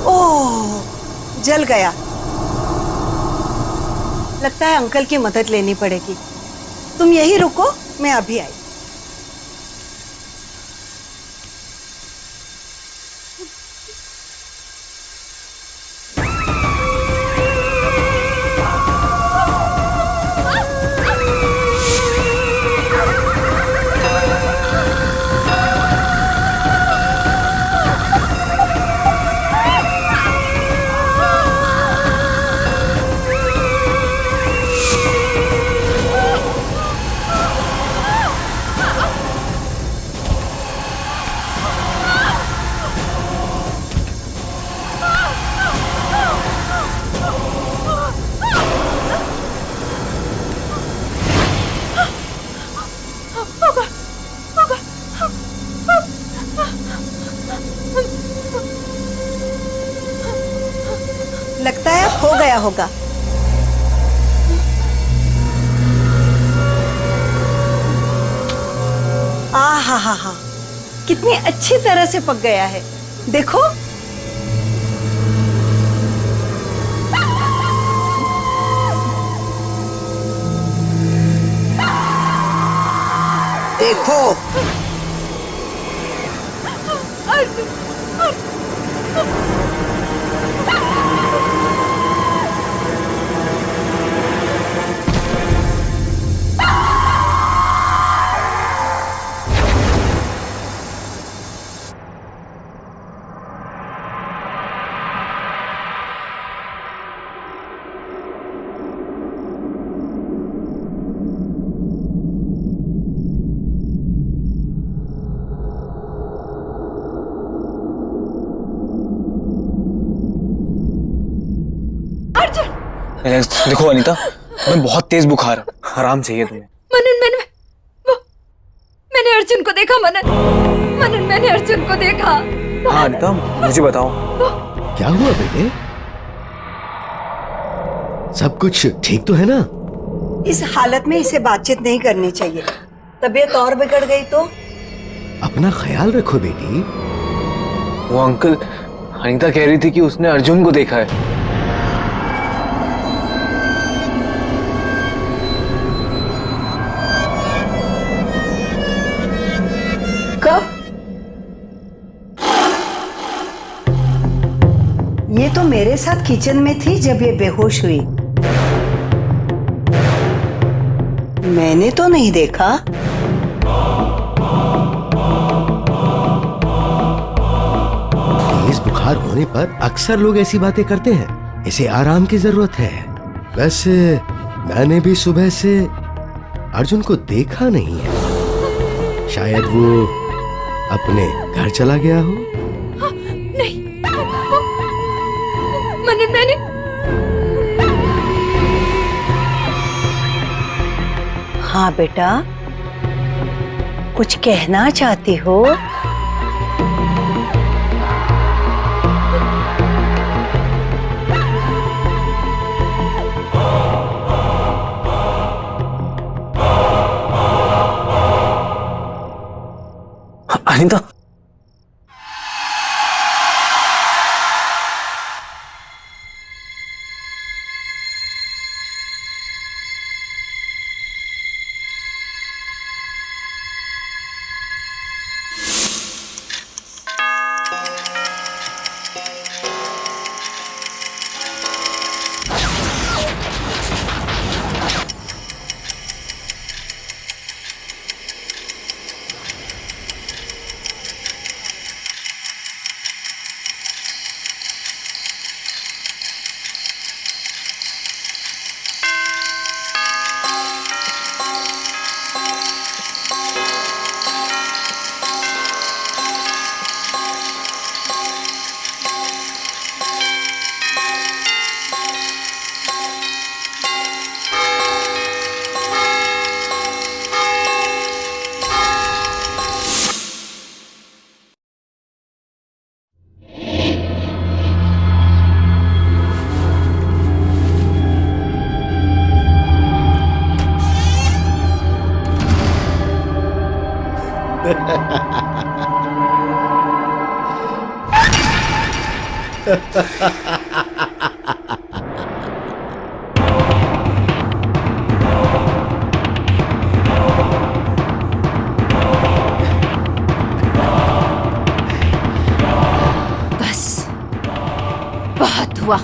ओह, जल गया। लगता है अंकल की मदद लेनी पड़ेगी। तुम यही रुको, मैं अभी आई। लगता है हो गया होगा। हा हा हा, कितनी अच्छी तरह से पक गया है। देखो। देखो। देखो अनीता, मैं बहुत तेज बुखार है, आराम चाहिए तुम्हें। मैंने अर्जुन को देखा। मनन मैंने अर्जुन को देखा। हाँ अनीता, मुझे बताओ क्या हुआ बेटे? सब कुछ ठीक तो है ना? इस हालत में इसे बातचीत नहीं करनी चाहिए। तबीयत और बिगड़ गई तो? अपना ख्याल रखो बेटी। वो अंकल, अनीता कह रही थी कि उसने अर्जुन को देखा है। मेरे साथ किचन में थी जब ये बेहोश हुई। मैंने तो नहीं देखा। तेज बुखार होने पर अक्सर लोग ऐसी बातें करते हैं। इसे आराम की जरूरत है। वैसे मैंने भी सुबह से अर्जुन को देखा नहीं है। शायद वो अपने घर चला गया हो। नहीं, मैंने हाँ बेटा, कुछ कहना चाहती हो? अनिता, बस बहुत हुआ।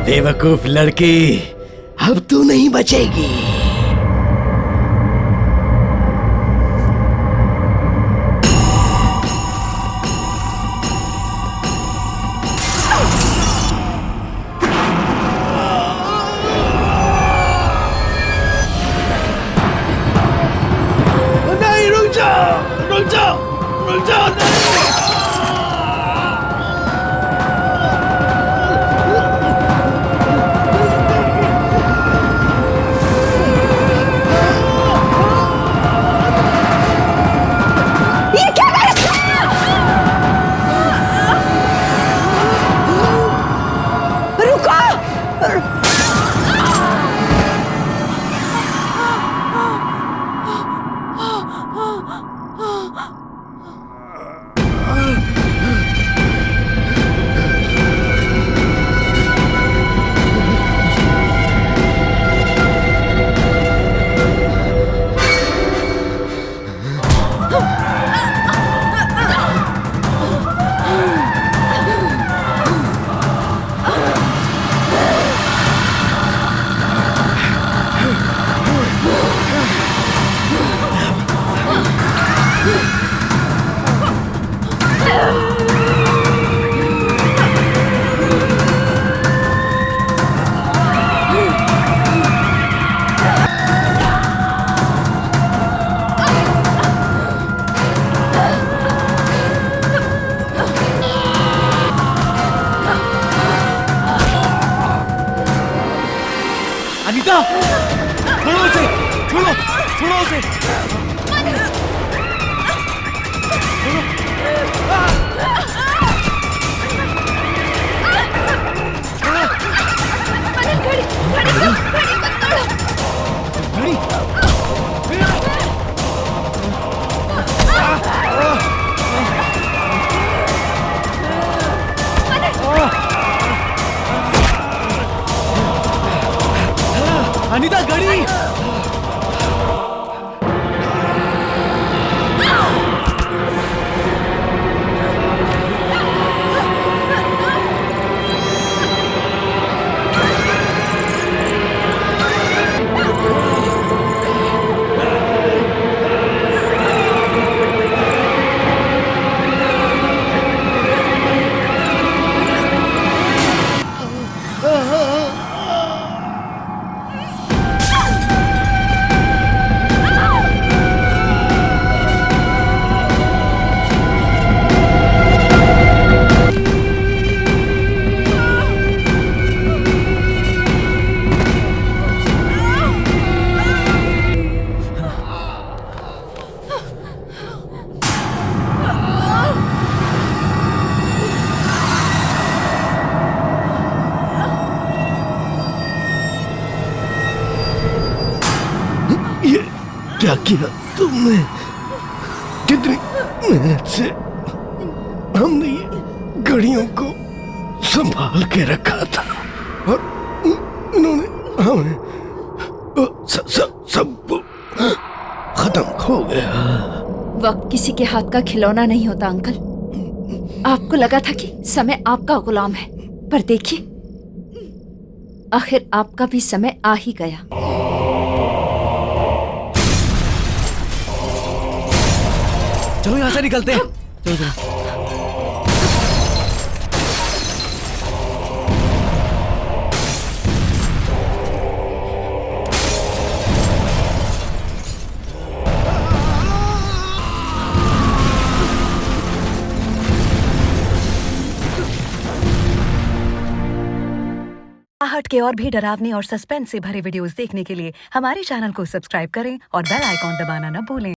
बेवकूफ लड़की, अब तू नहीं बचेगी। नहीं, रुक जाओ, रुक जाओ, रुक जाओ, नहीं। अनीता, छोड़ो उसे, छोड़ो, छोड़ो उसे। अनीता गड़ी। क्या किया तुमने? कितनी मेहनत से हमने ये घड़ियों को संभाल के रखा था और इन्होंने हमें सब खत्म हो गया। वक्त किसी के हाथ का खिलौना नहीं होता अंकल। आपको लगा था कि समय आपका गुलाम है, पर देखिए आखिर आपका भी समय आ ही गया। चलो यहाँ से निकलते हैं। चलो चलो। आहट के और भी डरावने और सस्पेंस से भरे वीडियोस देखने के लिए हमारे चैनल को सब्सक्राइब करें और बेल आइकॉन दबाना न भूलें।